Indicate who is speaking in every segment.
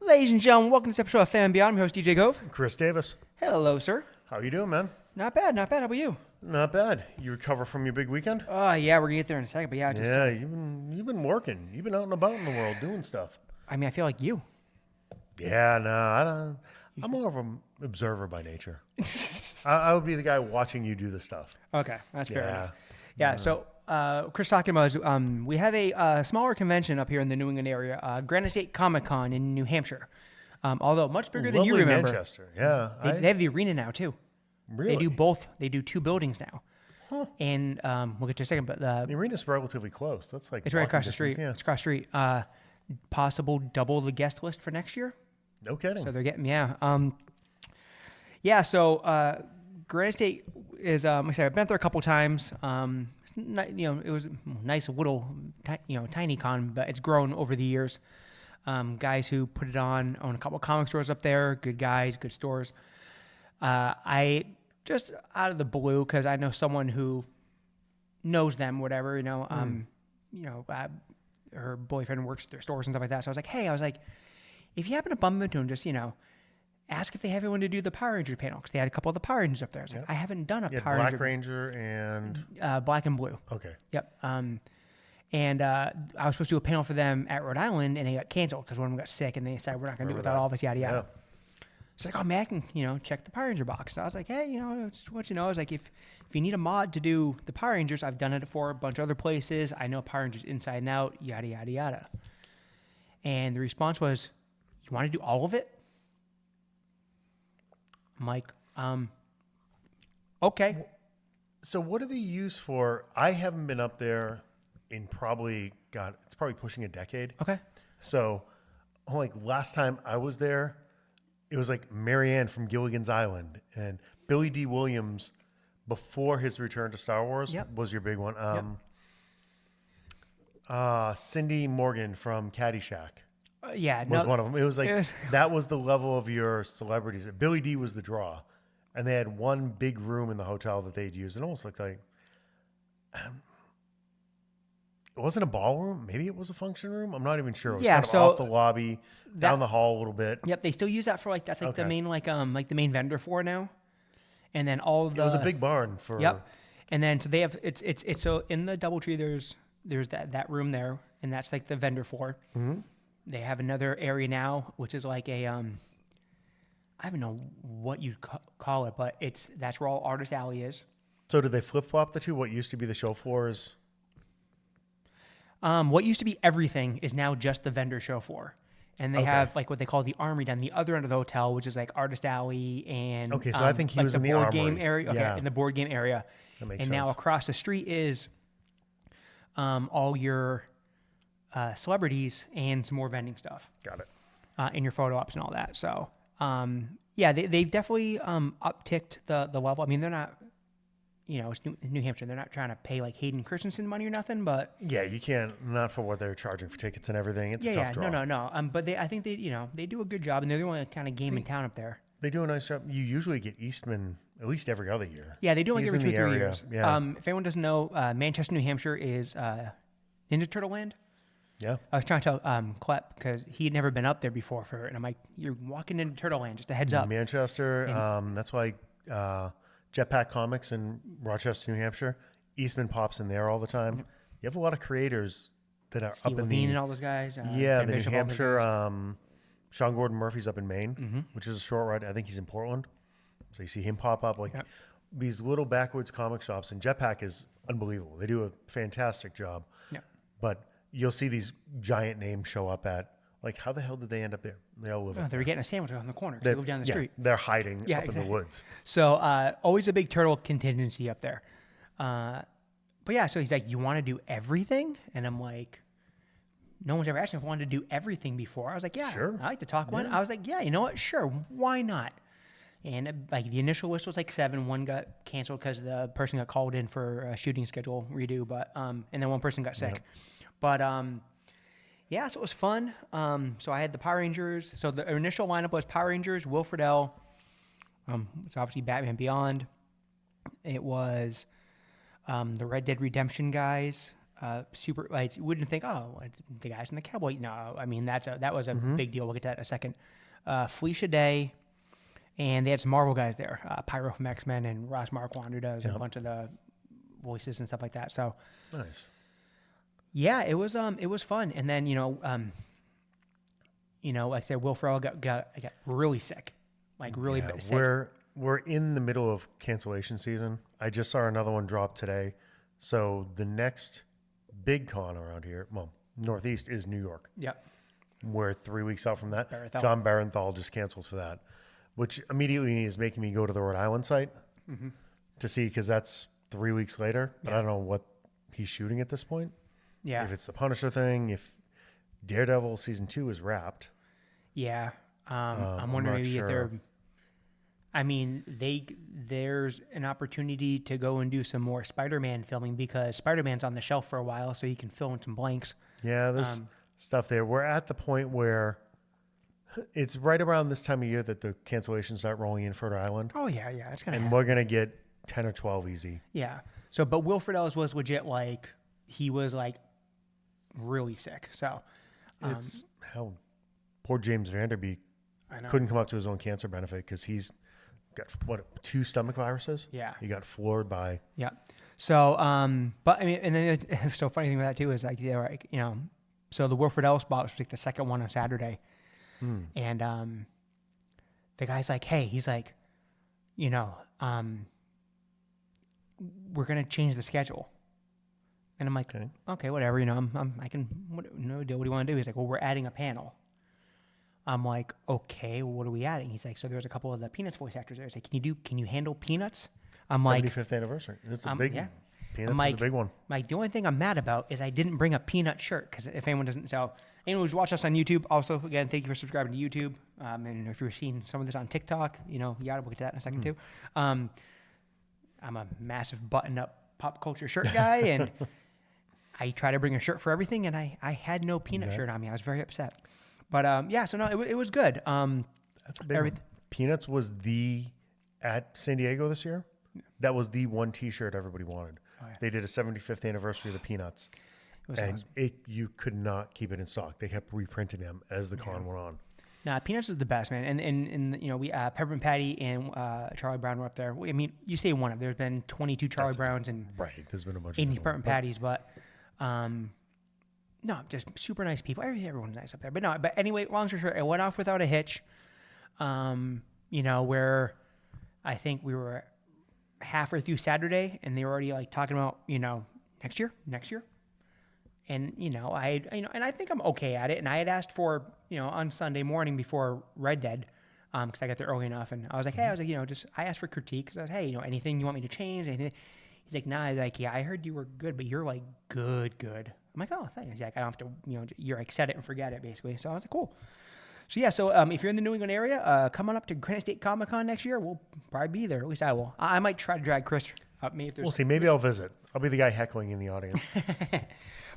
Speaker 1: Ladies and gentlemen, welcome to this episode of FANMEN Beyond. I'm your host, DJ Gove.
Speaker 2: Chris Davis.
Speaker 1: Hello, sir.
Speaker 2: How you doing, man?
Speaker 1: Not bad, not bad. How about you?
Speaker 2: Not bad. You recover from your big weekend?
Speaker 1: Yeah, we're going to get there in a second, but yeah.
Speaker 2: You've been working. You've been out and about in the world doing stuff.
Speaker 1: I mean, I feel like you.
Speaker 2: Yeah, no, I don't. I'm more of an observer by nature. I would be the guy watching you do the stuff.
Speaker 1: Okay, that's fair enough. Yeah, so Chris talking about is we have a smaller convention up here in the New England area, Granite State Comic-Con in New Hampshire. Although much bigger than you remember.
Speaker 2: Manchester, yeah.
Speaker 1: They have the arena now, too.
Speaker 2: Really?
Speaker 1: They do both. They do two buildings now.
Speaker 2: Huh.
Speaker 1: And we'll get to a second, but the
Speaker 2: arena's relatively close. That's like
Speaker 1: it's right across the
Speaker 2: distance,
Speaker 1: street.
Speaker 2: Yeah.
Speaker 1: It's across the street. Possible double the guest list for next year.
Speaker 2: No kidding.
Speaker 1: So they're getting, So Granite State is, like I said, I've been there a couple times. It was a nice little, tiny con, but it's grown over the years. Guys who put it on, own a couple of comic stores up there. Good guys, good stores. I just out of the blue, because I know someone who knows them, whatever, her boyfriend works at their stores and stuff like that. So I was like, if you happen to bump into him, just, ask if they have anyone to do the Power Ranger panel, because they had a couple of the Power Rangers up there. I was like, I haven't done a Power
Speaker 2: Black
Speaker 1: Ranger.
Speaker 2: and...
Speaker 1: Black and blue.
Speaker 2: Okay.
Speaker 1: Yep. And I was supposed to do a panel for them at Rhode Island, and it got canceled because one of them got sick, and they decided we're not going to do it without all of us, yada, yada.
Speaker 2: Yeah.
Speaker 1: It's like, oh, man, I can, check the Power Ranger box. So I was like, hey, just what you know. I was like, if you need a mod to do the Power Rangers, I've done it for a bunch of other places. I know Power Rangers inside and out, yada, yada, yada. And the response was, you want to do all of it? I'm like, okay.
Speaker 2: So what do they use for? I haven't been up there in it's probably pushing a decade.
Speaker 1: Okay.
Speaker 2: So, like last time I was there, it was like Marianne from Gilligan's Island and Billy D. Williams before his return to Star Wars was your big one. Cindy Morgan from Caddyshack. Was one of them. It was like that was the level of your celebrities. Billy D was the draw, and they had one big room in the hotel that they'd use. It almost looked like it wasn't a ballroom. Maybe it was a function room. I'm not even sure. It was kind of off the lobby, down the hall a little bit.
Speaker 1: Yep, they still use that for that's the main the main vendor for now. And then all of the
Speaker 2: it was a big barn for.
Speaker 1: Yep, and then so they have it's so in the DoubleTree there's that room there, and that's like the vendor floor.
Speaker 2: Mm-hmm.
Speaker 1: They have another area now, which is like a I don't know what you call it, but that's where all Artist Alley is.
Speaker 2: So did they flip flop the two? What used to be the show floor is.
Speaker 1: What used to be everything is now just the vendor show floor. And they have like what they call the Armory down the other end of the hotel, which is like Artist Alley and
Speaker 2: okay. So I think he was in the
Speaker 1: board
Speaker 2: Armory.
Speaker 1: game area. Okay, in the board game area.
Speaker 2: That makes
Speaker 1: sense. And now across the street is all your celebrities and some more vending stuff.
Speaker 2: Got it.
Speaker 1: And your photo ops and all that. So they've definitely upticked the level. I mean, they're not. It's New Hampshire. They're not trying to pay like Hayden Christensen money or nothing, but
Speaker 2: yeah, you can't not for what they're charging for tickets and everything. It's a tough draw.
Speaker 1: No. But I think they do a good job, and they're the only kind of game in town up there.
Speaker 2: They do a nice job. You usually get Eastman at least every other year.
Speaker 1: Yeah, they do like every 2 or 3 years.
Speaker 2: Yeah.
Speaker 1: If anyone doesn't know, Manchester, New Hampshire is Ninja Turtle Land.
Speaker 2: Yeah.
Speaker 1: I was trying to tell Clep because he had never been up there before and I'm like, you're walking into Turtle Land, just a heads up.
Speaker 2: Manchester. That's why. Jetpack Comics in Rochester, New Hampshire. Eastman pops in there all the time. Yep. You have a lot of creators that are
Speaker 1: Steve
Speaker 2: up
Speaker 1: Levine
Speaker 2: in
Speaker 1: and all those guys.
Speaker 2: the New Hampshire. Sean Gordon Murphy's up in Maine, which is a short ride. I think he's in Portland. So you see him pop up these little backwoods comic shops. And Jetpack is unbelievable. They do a fantastic job.
Speaker 1: Yeah.
Speaker 2: But you'll see these giant names show up at, like, how the hell did they end up there? They all live up
Speaker 1: They
Speaker 2: there.
Speaker 1: were getting a sandwich on the corner. They live down the street.
Speaker 2: They're hiding up in the woods.
Speaker 1: So always a big turtle contingency up there. But yeah, so he's like, you want to do everything? And I'm like, no one's ever asked me if I wanted to do everything before. I was like, yeah,
Speaker 2: sure.
Speaker 1: I like to talk one. I was like, yeah, you know what? Sure. Why not? And like the initial list was like 7. One got canceled because the person got called in for a shooting schedule redo. But and then one person got sick. Yep. But yeah, so it was fun. So I had the Power Rangers. So the initial lineup was Power Rangers, Will Friedle. It's obviously Batman Beyond. It was the Red Dead Redemption guys. super. Like, you wouldn't think, oh, it's the guys in the cowboy. No, I mean that was a big deal. We'll get to that in a second. Felicia Day, and they had some Marvel guys there. Pyro from X-Men and Ross Marquand, who does a bunch of the voices and stuff like that. So
Speaker 2: nice.
Speaker 1: Yeah, it was fun. And then like I said, Will Ferrell got really sick, like really sick.
Speaker 2: We're in the middle of cancellation season. I just saw another one drop today. So the next big con around here, well, Northeast, is New York.
Speaker 1: Yep.
Speaker 2: We're 3 weeks out from that.
Speaker 1: Barenthal.
Speaker 2: John Barenthal just canceled for that, which immediately is making me go to the Rhode Island site to see, because that's 3 weeks later. But I don't know what he's shooting at this point.
Speaker 1: Yeah.
Speaker 2: If it's the Punisher thing, if Daredevil season 2 is wrapped.
Speaker 1: Yeah. I'm wondering maybe if they're. I mean, there's an opportunity to go and do some more Spider-Man filming, because Spider-Man's on the shelf for a while, so you can fill in some blanks.
Speaker 2: Yeah, there's stuff there. We're at the point where it's right around this time of year that the cancellations start rolling in for Rhode Island.
Speaker 1: Oh, yeah, it's going to happen.
Speaker 2: And we're going to get 10 or 12 easy.
Speaker 1: Yeah. So, but Will Friedle's was legit, like, he was, like, really sick. So,
Speaker 2: it's how poor James Vanderbeek
Speaker 1: I know.
Speaker 2: couldn't come up to his own cancer benefit because he's got 2 stomach viruses.
Speaker 1: Yeah.
Speaker 2: He got floored by.
Speaker 1: Yeah. So, but I mean, and then so funny thing with that too is like, so the Will Friedle spot was like the second one on Saturday. And, the guy's like, hey, he's like, we're going to change the schedule. And I'm like, okay, whatever, I can, no deal. What do you want to do? He's like, well, we're adding a panel. I'm like, okay, well, what are we adding? He's like, so there's a couple of the Peanuts voice actors there. He's like, can you handle Peanuts? I'm
Speaker 2: 75th anniversary. It's a big, Peanuts is a big one.
Speaker 1: Like, the only thing I'm mad about is I didn't bring a Peanut shirt, because if anyone doesn't, so anyone who's watched us on YouTube, also, again, thank you for subscribing to YouTube. And if you're seeing some of this on TikTok, we'll get to that in a second too. I'm a massive button-up pop culture shirt guy, and I try to bring a shirt for everything, and I had no Peanut shirt on me. I was very upset. But so no, it was good.
Speaker 2: That's a big one. Peanuts was at San Diego this year. That was the one T-shirt everybody wanted. Oh, yeah. They did a 75th anniversary of the Peanuts, and awesome. You could not keep it in stock. They kept reprinting them as the con went on. Nah,
Speaker 1: Peanuts is the best, man. And we Peppermint Patty and Charlie Brown were up there. I mean, you say one of. There's been 22 Charlie Browns and
Speaker 2: There's been a bunch
Speaker 1: 80
Speaker 2: of
Speaker 1: Peppermint Patties, but. No, just super nice people. Everyone's nice up there. But anyway, long story short, it went off without a hitch. Where I think we were halfway through Saturday, and they were already like talking about, next year. And, and I think I'm okay at it. And I had asked for, on Sunday morning before Red Dead, because I got there early enough, and I was like, hey, I asked for critique, because I was, hey, anything you want me to change? Anything? He's like, nah. He's like, yeah, I heard you were good, but you're like good. I'm like, oh, thanks. He's like, I don't have to, you're like, set it and forget it, basically. So I was like, cool. So yeah, if you're in the New England area, come on up to Granite State Comic Con next year. We'll probably be there. At least I will. I might try to drag Chris up me if there's.
Speaker 2: We'll see. Maybe I'll visit. I'll be the guy heckling in the audience.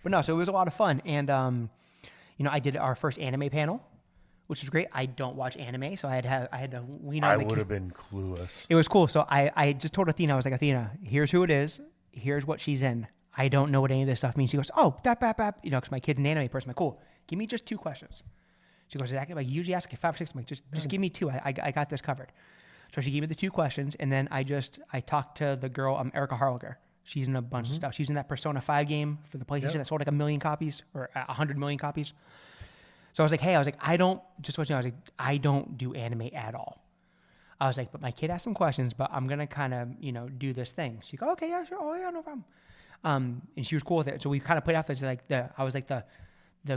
Speaker 1: But no, so it was a lot of fun, and I did our first anime panel, which was great. I don't watch anime, so I had to lean on.
Speaker 2: I would have been clueless.
Speaker 1: It was cool. So I just told Athena, I was like, Athena, here's who it is. Here's what she's in. I don't know what any of this stuff means. She goes, oh, because my kid's an anime person. I'm like, cool. Give me just 2 questions. She goes, exactly. Like, you usually ask 5 or 6. I'm like, just give me 2. I got this covered. So she gave me the 2 questions, and then I talked to the girl, Erica Harlager. She's in a bunch of stuff. She's in that Persona 5 game for the PlayStation that sold like 1 million copies or 100 million copies. So I was like, hey, I don't do anime at all. I was like, but my kid asked some questions, but I'm going to kind of, do this thing. She goes, okay, yeah, sure. Oh, yeah, no problem. And she was cool with it. So we kind of played off as I was like the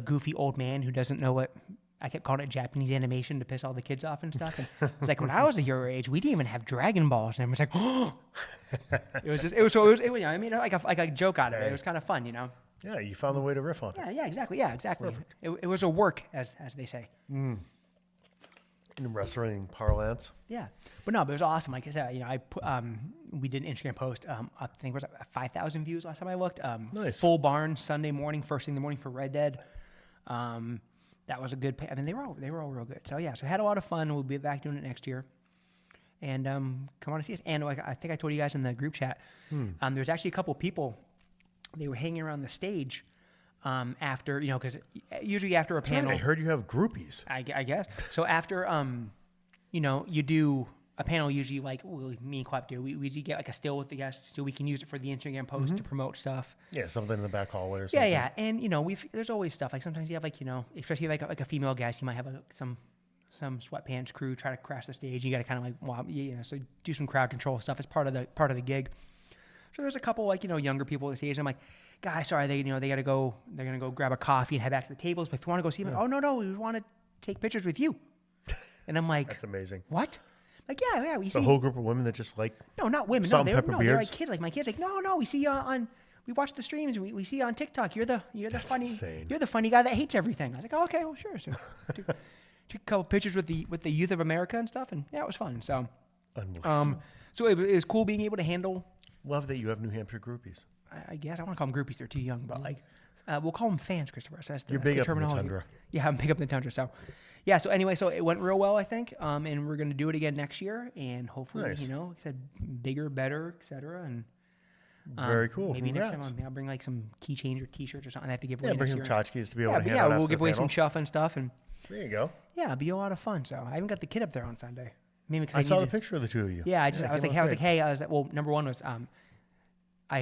Speaker 1: goofy old man who doesn't know what, I kept calling it Japanese animation to piss all the kids off and stuff. And I was like, when I was your age, we didn't even have Dragon Balls. And I was like, oh, I made like a joke out of it. It was kind of fun,
Speaker 2: Yeah, you found the way to riff on it.
Speaker 1: Yeah, exactly. It was a work, as they say.
Speaker 2: In wrestling parlance.
Speaker 1: Yeah, but it was awesome. Like I said, I put, we did an Instagram post. I think it was 5,000 views last time I looked.
Speaker 2: Nice.
Speaker 1: Full barn Sunday morning, first thing in the morning for Red Dead. That was a good. I mean, they were all real good. So yeah, so had a lot of fun. We'll be back doing it next year. And come on and see us. And like I think I told you guys in the group chat, there's actually a couple people they were hanging around the stage after, because usually after a panel,
Speaker 2: I heard you have groupies.
Speaker 1: I guess. So after, you do a panel, usually like me and Quap do, we usually get like a still with the guests so we can use it for the Instagram post to promote stuff.
Speaker 2: Yeah, something in the back hallway or something.
Speaker 1: Yeah. And, there's always stuff. Like sometimes you have like, especially like a female guest, you might have some sweatpants crew try to crash the stage. You got to kind of like, so do some crowd control stuff as part of the gig. So there's a couple like, younger people at the stage. I'm like, guys, sorry, they got to go, they're going to go grab a coffee and head back to the tables. But if you want to go see them, oh, no, we want to take pictures with you. And I'm like,
Speaker 2: that's amazing.
Speaker 1: What? Like, yeah, we see
Speaker 2: a whole group of women that just like,
Speaker 1: no, not women.
Speaker 2: salt
Speaker 1: No,
Speaker 2: and pepper
Speaker 1: they're
Speaker 2: beards?
Speaker 1: like kids. Like my kids, like, no, we see you we watch the streams. We see you on TikTok. You're the
Speaker 2: That's
Speaker 1: funny,
Speaker 2: insane.
Speaker 1: you're the funny guy that hates everything. I was like, oh, okay, well, sure. So took a couple pictures with the youth of America and stuff, and yeah, it was fun. So, so it was cool being able to handle.
Speaker 2: Love that you have New Hampshire groupies.
Speaker 1: I guess I want to call them groupies. They're too young, but like, we'll call them fans, Christopher. So that's
Speaker 2: You're
Speaker 1: that's
Speaker 2: big
Speaker 1: the
Speaker 2: up in the
Speaker 1: terminology.
Speaker 2: tundra.
Speaker 1: Yeah, I'm big up in the tundra. So, yeah. So anyway, so it went real well, I think. And we're gonna do it again next year, and hopefully,
Speaker 2: Nice.
Speaker 1: like I said, bigger, better, etc. And
Speaker 2: Very cool.
Speaker 1: maybe
Speaker 2: Congrats.
Speaker 1: next time I'll bring like some keychains or T-shirts or something like that to give away.
Speaker 2: Yeah, bring
Speaker 1: next
Speaker 2: some
Speaker 1: year.
Speaker 2: tchotchkes to be able
Speaker 1: Yeah,
Speaker 2: to
Speaker 1: but
Speaker 2: hand
Speaker 1: yeah,
Speaker 2: out
Speaker 1: we'll
Speaker 2: after
Speaker 1: give
Speaker 2: the
Speaker 1: away some
Speaker 2: panel.
Speaker 1: chuff and stuff, and
Speaker 2: There you go.
Speaker 1: yeah, it'll be a lot of fun. So I even got the kid up there on Sunday. Maybe
Speaker 2: I saw the picture of the two of you.
Speaker 1: Yeah, I was
Speaker 2: came
Speaker 1: like,
Speaker 2: out great.
Speaker 1: hey, well, number one was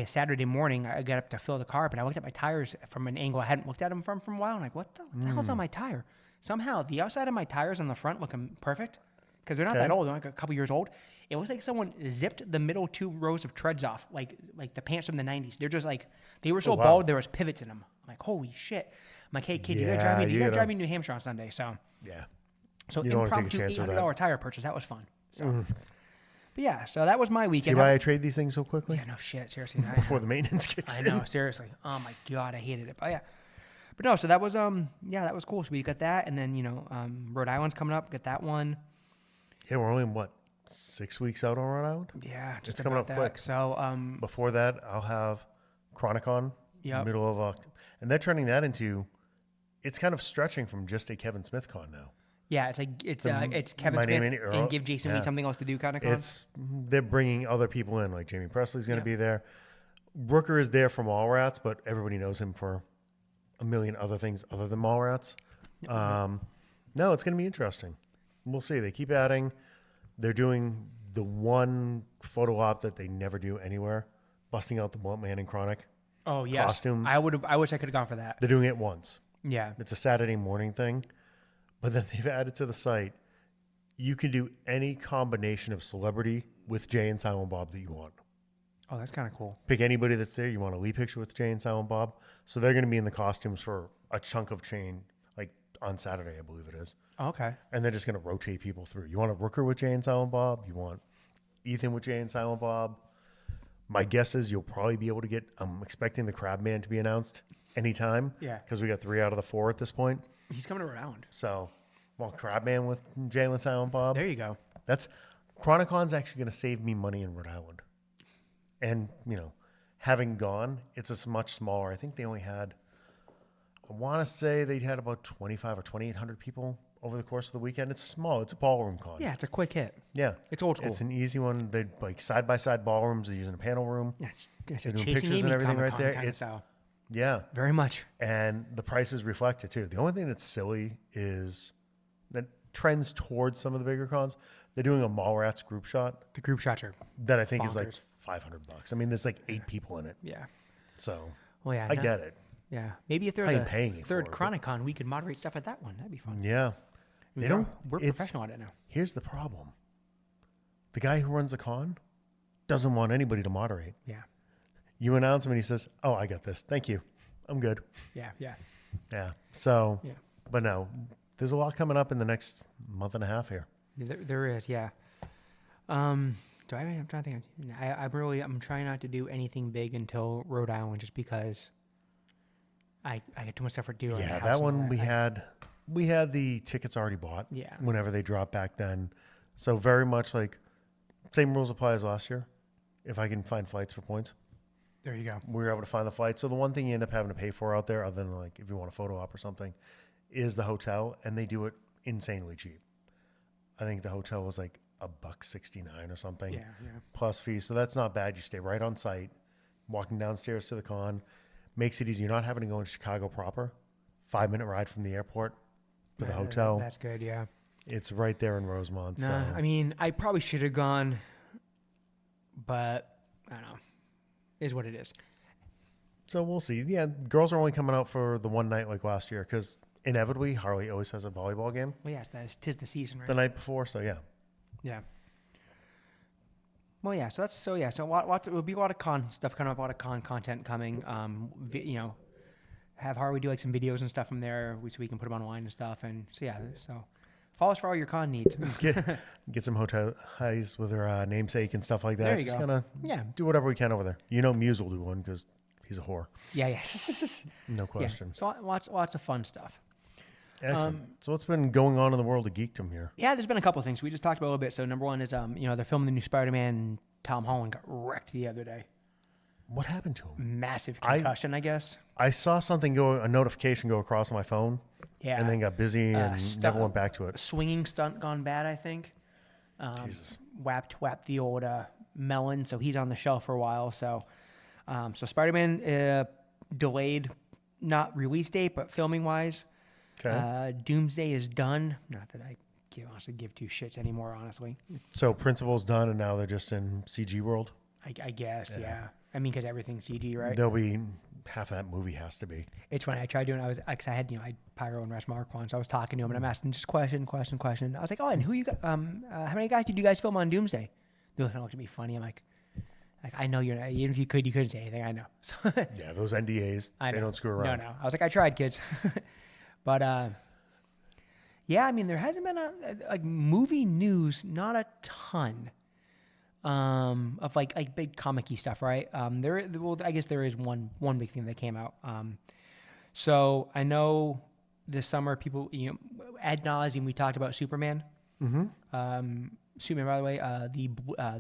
Speaker 1: Saturday morning I got up to fill the car, but I looked at my tires from an angle I hadn't looked at them from a while. I'm like, what the hell's on my tire? Somehow the outside of my tires on the front looking perfect because they're not that old. They're like a couple years old. It was like someone zipped the middle 2 rows of treads off, like the pants from the 90s. They're just like, they were so
Speaker 2: wow.
Speaker 1: bald there was pivots in them. I'm like, holy shit. I'm like, hey kid, you gotta drive me. You gotta drive me to New Hampshire on Sunday. So
Speaker 2: Yeah.
Speaker 1: so
Speaker 2: You don't wanna take a
Speaker 1: impromptu
Speaker 2: chance with
Speaker 1: $800 tire purchase. That was fun. So, but yeah, so that was my
Speaker 2: See
Speaker 1: weekend.
Speaker 2: why I trade these things so quickly?
Speaker 1: Yeah, no shit. Seriously.
Speaker 2: Before the maintenance kicks
Speaker 1: I
Speaker 2: in.
Speaker 1: know, seriously. Oh my god, I hated it. But yeah. But no, so that was that was cool. So we got that, and then Rhode Island's coming up, got that one.
Speaker 2: Yeah, we're only 6 weeks out on Rhode Island?
Speaker 1: Yeah, just
Speaker 2: It's coming
Speaker 1: about
Speaker 2: up
Speaker 1: that.
Speaker 2: quick.
Speaker 1: So
Speaker 2: Before that, I'll have Chronicon,
Speaker 1: Yep.
Speaker 2: middle of October. And they're turning that into, it's kind of stretching from just a Kevin Smith con now.
Speaker 1: yeah, it's Kevin
Speaker 2: My Name
Speaker 1: Smith
Speaker 2: Ain't Earl.
Speaker 1: and give Jason Lee
Speaker 2: Yeah.
Speaker 1: something else to do kind of con.
Speaker 2: They're bringing other people in, like Jamie Presley's going to
Speaker 1: Yeah.
Speaker 2: be there. Brooker is there from Mallrats, but everybody knows him for a million other things other than Mallrats. No, it's going to be interesting. We'll see. They keep adding. They're doing the one photo op that they never do anywhere, busting out the Blunt Man and Chronic.
Speaker 1: Oh yes,
Speaker 2: costumes.
Speaker 1: I wish I could have gone for that.
Speaker 2: They're doing it once.
Speaker 1: Yeah,
Speaker 2: It's a Saturday morning thing, but then they've added to the site. You can do any combination of celebrity with Jay and Silent Bob that you want.
Speaker 1: oh that's kind of cool.
Speaker 2: Pick anybody that's there. You want a Lee picture with Jay and Silent Bob. So they're going to be in the costumes for a chunk of chain, like on Saturday, I believe it is.
Speaker 1: Oh, okay,
Speaker 2: And they're just going to rotate people through. You want a Rooker with Jay and Silent Bob? You want Ethan with Jay and Silent Bob? My guess is you'll probably be able to get, I'm expecting the Crabman to be announced anytime.
Speaker 1: Yeah.
Speaker 2: Because we got 3 out of the 4 at this point.
Speaker 1: he's coming around.
Speaker 2: So, well, Crabman with Jay and Silent Bob.
Speaker 1: There you go.
Speaker 2: That's, Chronicon's actually going to save me money in Rhode Island. And, having gone, it's a much smaller. I think they only had, I want to say they had about 25 or 2,800 people over the course of the weekend. It's small. It's a ballroom con.
Speaker 1: Yeah, it's a quick hit.
Speaker 2: Yeah.
Speaker 1: It's old school.
Speaker 2: It's an easy one. They like side-by-side ballrooms. They're using a panel room.
Speaker 1: Yeah, it's a
Speaker 2: They're doing
Speaker 1: Chasing
Speaker 2: pictures
Speaker 1: Amy
Speaker 2: and everything right
Speaker 1: Comic-Con
Speaker 2: there.
Speaker 1: kind of
Speaker 2: It's,
Speaker 1: style.
Speaker 2: yeah.
Speaker 1: Very much.
Speaker 2: And the prices reflect it too. The only thing that's silly is that trends towards some of the bigger cons. They're doing a Mallrats group shot
Speaker 1: The group shots are
Speaker 2: that I think is like
Speaker 1: Bonkers.
Speaker 2: $500. I mean, there's like 8 people in it.
Speaker 1: yeah.
Speaker 2: So
Speaker 1: Well, yeah,
Speaker 2: I get it.
Speaker 1: Yeah, maybe if there's
Speaker 2: I
Speaker 1: a
Speaker 2: ain't paying you
Speaker 1: third
Speaker 2: for it,
Speaker 1: Chronicon, we could moderate stuff at that one. That'd be fun.
Speaker 2: Yeah. They don't.
Speaker 1: We're
Speaker 2: it's-
Speaker 1: professional at it now.
Speaker 2: Here's the problem. The guy who runs the con doesn't want anybody to moderate.
Speaker 1: Yeah,
Speaker 2: You announce him and he says, "Oh, I got this. Thank you. I'm good."
Speaker 1: yeah.
Speaker 2: Yeah. So,
Speaker 1: Yeah.
Speaker 2: but no, there's a lot coming up in the next month and a half here.
Speaker 1: There is, yeah. I'm trying to think. I'm trying not to do anything big until Rhode Island, just because I got too much stuff to do. around the
Speaker 2: Yeah,
Speaker 1: house
Speaker 2: that
Speaker 1: and all
Speaker 2: one we had the tickets already bought.
Speaker 1: Yeah.
Speaker 2: Whenever they dropped back then. So very much like same rules apply as last year. If I can find flights for points,
Speaker 1: There you go.
Speaker 2: we were able to find the flights. So the one thing you end up having to pay for out there, other than like if you want a photo op or something, is the hotel, and they do it insanely cheap. I think the hotel was like $1.69 or something.
Speaker 1: Yeah.
Speaker 2: Plus fees. So that's not bad. You stay right on site. walking downstairs to the con. Makes it easy. You're not having to go in Chicago proper. 5-minute ride from the airport to the hotel.
Speaker 1: That's good, yeah.
Speaker 2: It's right there in Rosemont.
Speaker 1: No,
Speaker 2: So.
Speaker 1: I mean, I probably should have gone, but I don't know. Is what it is.
Speaker 2: So we'll see. Yeah, girls are only coming out for the one night like last year because inevitably Harley always has a volleyball game
Speaker 1: Well, yes, tis the season, right?
Speaker 2: the night before. So yeah.
Speaker 1: Yeah. Well, yeah. So it will be a lot of con stuff coming up, a lot of con content coming. Have Harley do like some videos and stuff from there, so we can put them online and stuff. And so yeah, so follow us for all your con needs.
Speaker 2: Get some hotel highs with her namesake and stuff like that.
Speaker 1: There you
Speaker 2: Just
Speaker 1: go.
Speaker 2: kind of
Speaker 1: Yeah.
Speaker 2: do whatever we can over there. Muse will do one because he's a whore.
Speaker 1: Yeah.
Speaker 2: No question.
Speaker 1: So lots of fun stuff.
Speaker 2: Excellent. So what's been going on in the world of geekdom here?
Speaker 1: Yeah, there's been a couple of things we just talked about a little bit. So number one is they're filming the new Spider-Man. Tom Holland got wrecked the other day.
Speaker 2: What happened to him?
Speaker 1: Massive concussion, I guess.
Speaker 2: I saw a notification go across on my phone.
Speaker 1: Yeah.
Speaker 2: And then got busy and never went back to it.
Speaker 1: Swinging stunt gone bad, I think.
Speaker 2: Jesus.
Speaker 1: Whapped the old melon, so he's on the shelf for a while. So Spider-Man delayed, not release date, but filming wise.
Speaker 2: Okay.
Speaker 1: Doomsday is done. Not that I can't honestly give two shits anymore, honestly.
Speaker 2: So Principal's done, and now they're just in CG world.
Speaker 1: I guess, yeah. I mean, because everything's CG, right?
Speaker 2: There'll be half that movie has to be.
Speaker 1: It's funny. I tried doing. I had I had Pyro and Russ Marquand, so I was talking to him and I'm asking just question. I was like, oh, and who you got? How many guys did you guys film on Doomsday? They looked at me funny. I'm like, I know you're not. Even if you couldn't say anything. I know. So,
Speaker 2: Yeah, those NDAs, they don't screw around.
Speaker 1: No. I was like, I tried, kids. But yeah, I mean, there hasn't been like movie news, not a ton. Of like big comic-y stuff, right? I guess there is one big thing that came out. So I know this summer people, ad nauseum we talked about Superman.
Speaker 2: Mm-hmm.
Speaker 1: Superman, by the way, the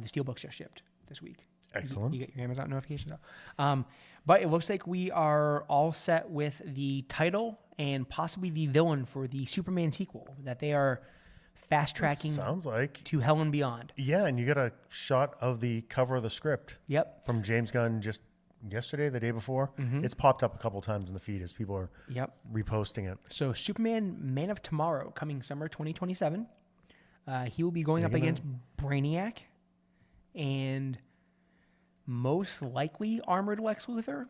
Speaker 1: Steelbooks just shipped this week.
Speaker 2: Excellent.
Speaker 1: You get your Amazon notifications out. But it looks like we are all set with the title and possibly the villain for the Superman sequel that they are fast tracking.
Speaker 2: Sounds like
Speaker 1: to Hell and Beyond.
Speaker 2: Yeah, and you got a shot of the cover of the script.
Speaker 1: Yep.
Speaker 2: From James Gunn just yesterday, the day before. Mm-hmm. It's popped up a couple times in the feed as people are reposting it.
Speaker 1: So Superman Man of Tomorrow coming summer 2027. He will be going up against Brainiac and most likely armored Lex Luthor.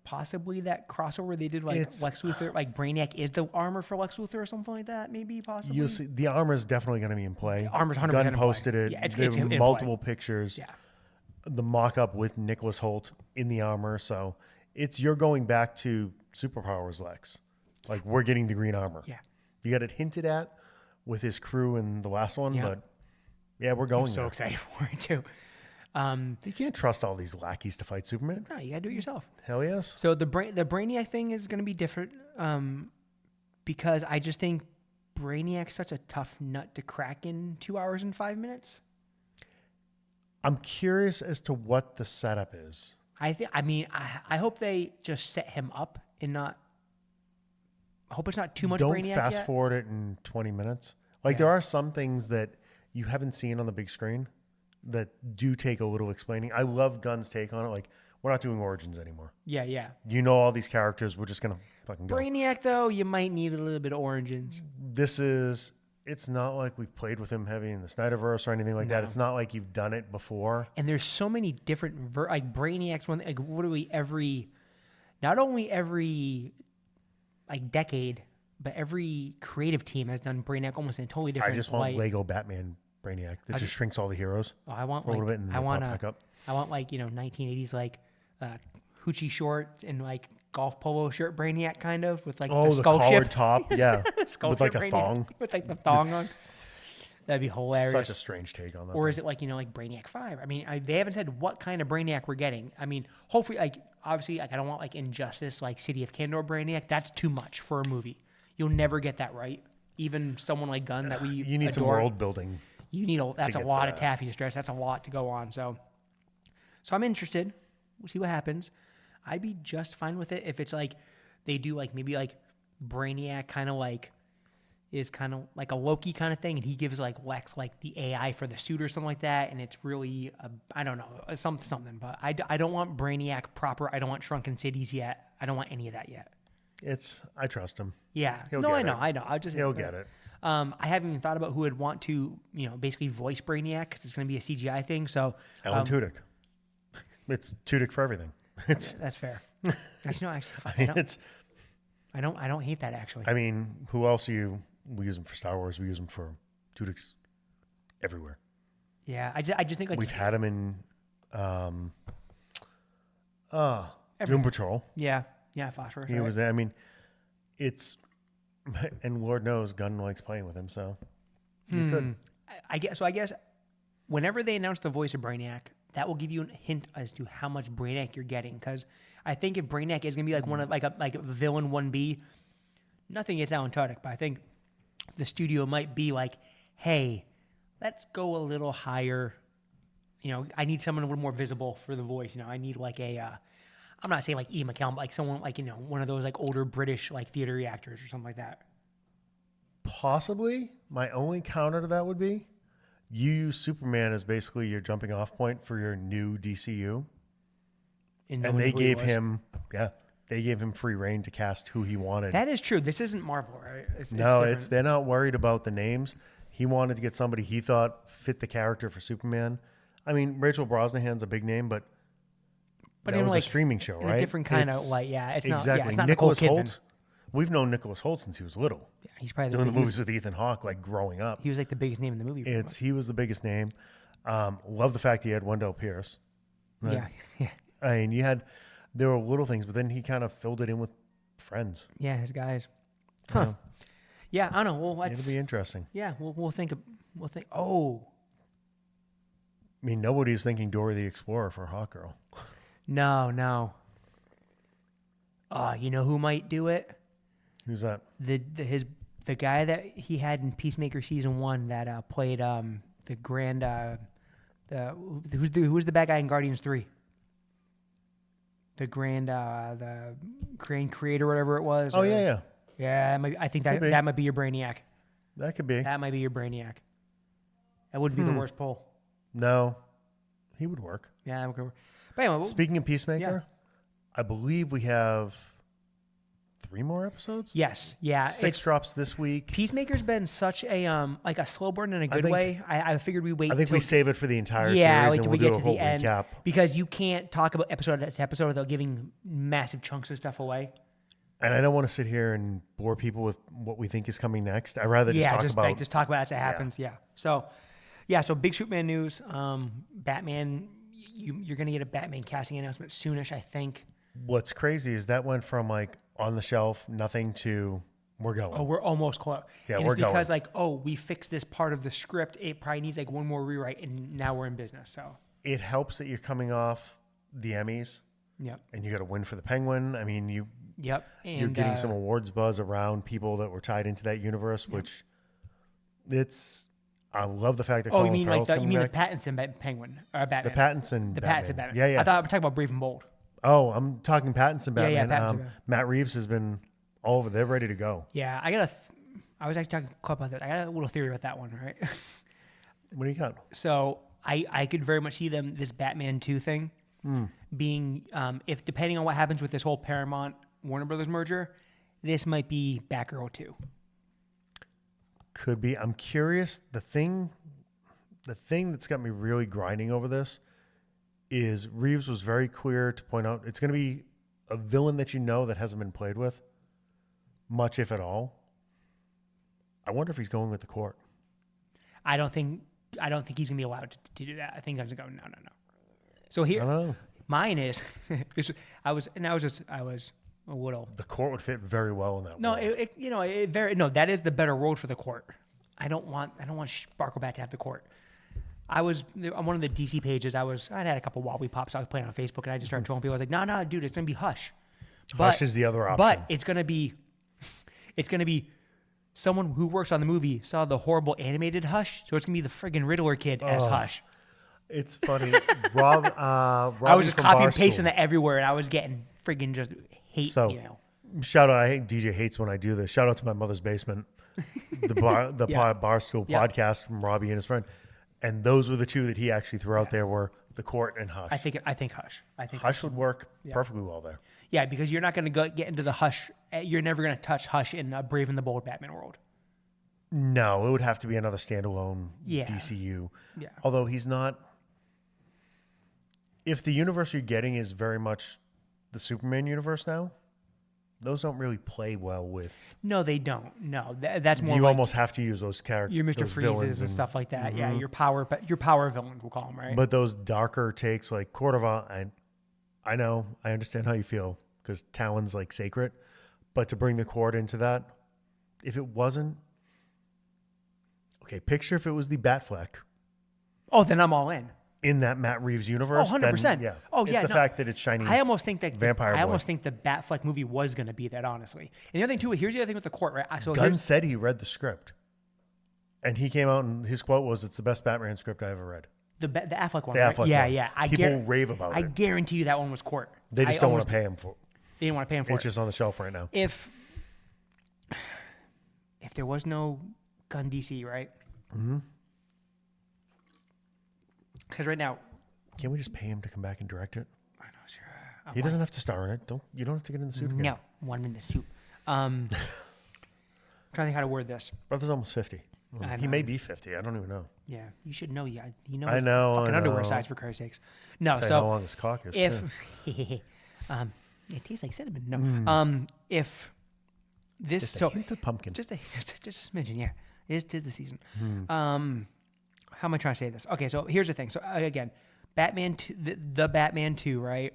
Speaker 1: Possibly that crossover they did, Lex Luthor, like Brainiac is the armor for Lex Luthor or something like that, maybe, possibly.
Speaker 2: You'll see, the armor is definitely going to be in play.
Speaker 1: The armor's 100%
Speaker 2: Gunn
Speaker 1: in play.
Speaker 2: posted it.
Speaker 1: Yeah,
Speaker 2: there were multiple pictures.
Speaker 1: Yeah.
Speaker 2: The mock-up with Nicholas Hoult in the armor. So you're going back to Superpowers Lex. Like, we're getting the green armor.
Speaker 1: Yeah.
Speaker 2: You got it hinted at with his crew in the last one, but yeah, we're going
Speaker 1: I'm so excited for it, too.
Speaker 2: You can't trust all these lackeys to fight Superman.
Speaker 1: No, you got to do it yourself.
Speaker 2: Hell yes.
Speaker 1: So the Brainiac thing is going to be different because I just think Brainiac's such a tough nut to crack in 2 hours and 5 minutes.
Speaker 2: I'm curious as to what the setup is.
Speaker 1: I hope they just set him up and not. I hope it's not too much Brainiac
Speaker 2: Don't fast
Speaker 1: yet.
Speaker 2: forward it in 20 minutes. Like, there are some things that you haven't seen on the big screen that do take a little explaining. I love Gunn's take on it. Like, we're not doing origins anymore.
Speaker 1: Yeah.
Speaker 2: You know all these characters. We're just going to fucking go.
Speaker 1: Brainiac, though, you might need a little bit of origins.
Speaker 2: It's not like we've played with him heavy in the Snyderverse or anything like that. It's not like you've done it before.
Speaker 1: And there's so many different, like Brainiac's one, like literally not only every like decade, but every creative team has done Brainiac almost in a totally different
Speaker 2: I just want Lego Batman Brainiac that just shrinks all the heroes.
Speaker 1: Oh, I want
Speaker 2: a little bit and
Speaker 1: I want
Speaker 2: back up.
Speaker 1: I want 1980s like hoochie shorts and like golf polo shirt Brainiac kind of with like the skull
Speaker 2: collared
Speaker 1: ship
Speaker 2: top, yeah,
Speaker 1: skull
Speaker 2: with like
Speaker 1: ship
Speaker 2: a
Speaker 1: Brainiac,
Speaker 2: thong.
Speaker 1: with like the thong on. That'd be hilarious.
Speaker 2: Such a strange take on that.
Speaker 1: Or is it like like Brainiac 5? I mean, they haven't said what kind of Brainiac we're getting. I mean, hopefully, obviously, I don't want Injustice, like City of Kandor Brainiac. That's too much for a movie. You'll never get that right. Even someone like Gunn that
Speaker 2: you need
Speaker 1: adore,
Speaker 2: some world building.
Speaker 1: You need that's a lot of taffy to stretch. That's a lot to go on. So I'm interested. We'll see what happens. I'd be just fine with it if it's like they do maybe Brainiac kind of is kind of like a Loki kind of thing, and he gives like Lex like the AI for the suit or something like that, and it's really I don't know, something. But I don't want Brainiac proper. I don't want Shrunken Cities yet. I don't want any of that yet.
Speaker 2: I trust him.
Speaker 1: Yeah. I know.
Speaker 2: He'll get it.
Speaker 1: I haven't even thought about who would want to, basically voice Brainiac because it's going to be a CGI thing. So
Speaker 2: Alan Tudyk. It's Tudyk for everything. It's
Speaker 1: that's fair. Actually, no, I don't hate that actually.
Speaker 2: I mean, who else we use him for Star Wars? We use him for Tudyk's everywhere.
Speaker 1: Yeah, I just think like
Speaker 2: we've had him in Doom Patrol.
Speaker 1: Yeah, Phosphorus.
Speaker 2: He was there. I mean, and Lord knows Gunn likes playing with him, so you could.
Speaker 1: I guess whenever they announce the voice of Brainiac, that will give you a hint as to how much Brainiac you're getting. Because I think if Brainiac is going to be like one of like a villain 1B, nothing against Alan Tudyk, but I think the studio might be like, hey, let's go a little higher. I need someone a little more visible for the voice. I need like I'm not saying like Ian McKellen, but like someone like, one of those like older British like theater actors or something like that.
Speaker 2: Possibly. My only counter to that would be you use Superman as basically your jumping off point for your new DCU. And they gave him free reign to cast who he wanted.
Speaker 1: That is true. This isn't Marvel, right?
Speaker 2: They're not worried about the names. He wanted to get somebody he thought fit the character for Superman. I mean, Rachel Brosnahan's a big name, but that was a streaming show, right?
Speaker 1: A different kind of light. Yeah, it's
Speaker 2: exactly.
Speaker 1: not. Yeah, it's not
Speaker 2: Nicholas
Speaker 1: Nicole Kidman.
Speaker 2: Holt. We've known Nicholas Holt since he was little.
Speaker 1: Yeah, he's probably
Speaker 2: doing the movies with Ethan Hawke, like growing up.
Speaker 1: He was like the biggest name in the movie.
Speaker 2: He was the biggest name. Love the fact he had Wendell Pierce.
Speaker 1: Right? Yeah.
Speaker 2: I mean, there were little things, but then he kind of filled it in with friends.
Speaker 1: Yeah, his guys. Huh. Yeah, I don't know. Well,
Speaker 2: it'll be interesting.
Speaker 1: Yeah, we'll think. Oh.
Speaker 2: I mean, nobody's thinking Dora the Explorer for Hawkgirl.
Speaker 1: No. You know who might do it?
Speaker 2: Who's that?
Speaker 1: The guy that he had in Peacemaker season 1 that played the grand who's the bad guy in Guardians 3? The grand creator, whatever it was.
Speaker 2: Oh yeah.
Speaker 1: Yeah, I think that might be your Brainiac.
Speaker 2: That could be.
Speaker 1: That might be your Brainiac. That wouldn't be the worst pull.
Speaker 2: No, he would work.
Speaker 1: Yeah, that would work. But anyway,
Speaker 2: speaking of Peacemaker, I believe we have 3 more episodes.
Speaker 1: Yes, yeah.
Speaker 2: 6 drops this week.
Speaker 1: Peacemaker's been such a like a slow burn in a good way. I figured we wait.
Speaker 2: I think we save it for the entire series, and we'll do a whole recap.
Speaker 1: Because you can't talk about episode to episode without giving massive chunks of stuff away.
Speaker 2: And I don't want to sit here and bore people with what we think is coming next. I'd rather just
Speaker 1: talk about it as it happens. Yeah. So big Superman news. Batman. You're going to get a Batman casting announcement soonish, I think.
Speaker 2: What's crazy is that went from like on the shelf, nothing to we're going.
Speaker 1: Oh, we're almost close.
Speaker 2: Yeah,
Speaker 1: and
Speaker 2: we're
Speaker 1: it's because
Speaker 2: going.
Speaker 1: We fixed this part of the script. It probably needs like one more rewrite, and now we're in business. So
Speaker 2: it helps that you're coming off the Emmys.
Speaker 1: Yep.
Speaker 2: And you got a win for the Penguin. I mean,
Speaker 1: Yep. And
Speaker 2: you're getting some awards buzz around people that were tied into that universe, which I love the fact that Colin Farrell's coming back.
Speaker 1: The Pattinson Penguin or Batman?
Speaker 2: The Pattinson
Speaker 1: Batman.
Speaker 2: Yeah.
Speaker 1: I thought I was talking about Brave and Bold.
Speaker 2: Oh, I'm talking Pattinson Batman.
Speaker 1: Yeah, Pattinson.
Speaker 2: Matt Reeves has been all over. They're ready to go.
Speaker 1: Yeah, I was actually talking about that. I got a little theory about that one, right?
Speaker 2: What do you got?
Speaker 1: So I could very much see this Batman 2 thing being, if depending on what happens with this whole Paramount Warner Brothers merger, this might be Batgirl 2.
Speaker 2: Could be. I'm curious. The thing that's got me really grinding over this is Reeves was very clear to point out it's going to be a villain that that hasn't been played with much, if at all. I wonder if he's going with the Court.
Speaker 1: I don't think he's going to be allowed to do that. I think I'm going to go no. So here,
Speaker 2: I don't know.
Speaker 1: Mine is I was a little.
Speaker 2: The Court would fit very well in that.
Speaker 1: No,
Speaker 2: world.
Speaker 1: that is the better road for the Court. I don't want Sparklebat to have the Court. On one of the DC pages. I'd had a couple wobbly pops. I was playing on Facebook, and I just started trolling people. I was like, no, dude, it's gonna be Hush.
Speaker 2: Hush is the other option.
Speaker 1: But it's gonna be someone who works on the movie saw the horrible animated Hush, so it's gonna be the friggin' Riddler kid as Hush.
Speaker 2: It's funny, Rob.
Speaker 1: I was just copying and pasting that everywhere, and I was getting friggin' just hate.
Speaker 2: So, shout out. I hate DJ hates when I do this. Shout out to my mother's basement. Barstool
Speaker 1: Yeah.
Speaker 2: podcast from Robbie and his friend, and those were the two that he actually threw out there were the Court and Hush.
Speaker 1: I think Hush. I think
Speaker 2: Hush would work perfectly well there.
Speaker 1: Yeah, because you're not going to get into the Hush. You're never going to touch Hush in Brave and the Bold Batman world.
Speaker 2: No, it would have to be another standalone DCU.
Speaker 1: Yeah.
Speaker 2: Although he's not. If the universe you're getting is very much the Superman universe now, those don't really play well with.
Speaker 1: No, they don't. No, that's more.
Speaker 2: You
Speaker 1: like
Speaker 2: almost have to use those characters,
Speaker 1: your Mr.
Speaker 2: those
Speaker 1: Freezes
Speaker 2: villains
Speaker 1: and stuff like that. Yeah, your power villains, we'll call them, right?
Speaker 2: But those darker takes, like Court of I know, I understand how you feel because Talon's like sacred, but to bring the Court into that, if it wasn't, okay, picture if it was the Batfleck.
Speaker 1: Oh, then I'm all in.
Speaker 2: In that Matt Reeves universe,
Speaker 1: 100%.
Speaker 2: Then, yeah.
Speaker 1: Oh,
Speaker 2: it's
Speaker 1: yeah.
Speaker 2: the fact that it's shiny.
Speaker 1: I almost think that
Speaker 2: Vampire
Speaker 1: I
Speaker 2: Boy.
Speaker 1: almost think the Batfleck movie was going to be that, honestly. And the other thing too, here's the other thing with the Court, right? So
Speaker 2: Gunn said he read the script, and he came out and his quote was, "It's the best Batman script I ever read."
Speaker 1: the Affleck one,
Speaker 2: The
Speaker 1: right?
Speaker 2: Affleck
Speaker 1: Yeah,
Speaker 2: one.
Speaker 1: yeah.
Speaker 2: People rave about
Speaker 1: I
Speaker 2: it.
Speaker 1: guarantee you that one was Court.
Speaker 2: They just don't want to pay him for.
Speaker 1: They didn't want to pay him for
Speaker 2: It's
Speaker 1: it.
Speaker 2: just on the shelf right now.
Speaker 1: If there was no Gun DC, right? Mm-hmm. Because right now,
Speaker 2: Can't we just pay him to come back and direct it?
Speaker 1: I know, sure.
Speaker 2: He doesn't have to star in it. You don't have to get in the suit again.
Speaker 1: No, one in the suit. Trying to think how to word this.
Speaker 2: Brother's almost 50.
Speaker 1: I
Speaker 2: He
Speaker 1: know.
Speaker 2: may be 50. I don't even know.
Speaker 1: Yeah, you should know. Yeah, you know.
Speaker 2: I
Speaker 1: his
Speaker 2: know,
Speaker 1: Fucking
Speaker 2: I
Speaker 1: underwear
Speaker 2: know.
Speaker 1: size, for Christ's sakes. No,
Speaker 2: Tell you
Speaker 1: so
Speaker 2: how long his cock is.
Speaker 1: if
Speaker 2: too.
Speaker 1: it tastes like cinnamon. No. If this
Speaker 2: Just
Speaker 1: so
Speaker 2: a hint of pumpkin.
Speaker 1: just a smidgen. Yeah, tis the season. How am I trying to say this? Okay, so here's the thing. So again, Batman 2, the Batman 2, right?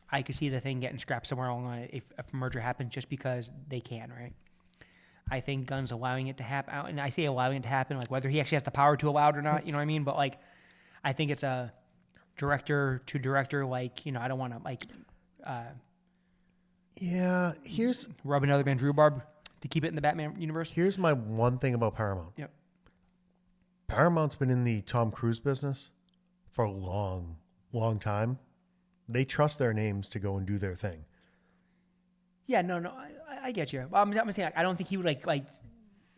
Speaker 1: I could see the thing getting scrapped somewhere along the line if a merger happens, just because they can, right? I think Gunn's allowing it to happen, and I say allowing it to happen, like whether he actually has the power to allow it or not. You know what I mean? But like, I think it's a director to director. Like, I don't want to like
Speaker 2: Yeah, here's
Speaker 1: rub another man's rhubarb to keep it in the Batman universe.
Speaker 2: my one thing about Paramount.
Speaker 1: Yep.
Speaker 2: Paramount's been in the Tom Cruise business for a long, long time. They trust their names to go and do their thing.
Speaker 1: Yeah, no, I get you. I'm saying like, I don't think he would like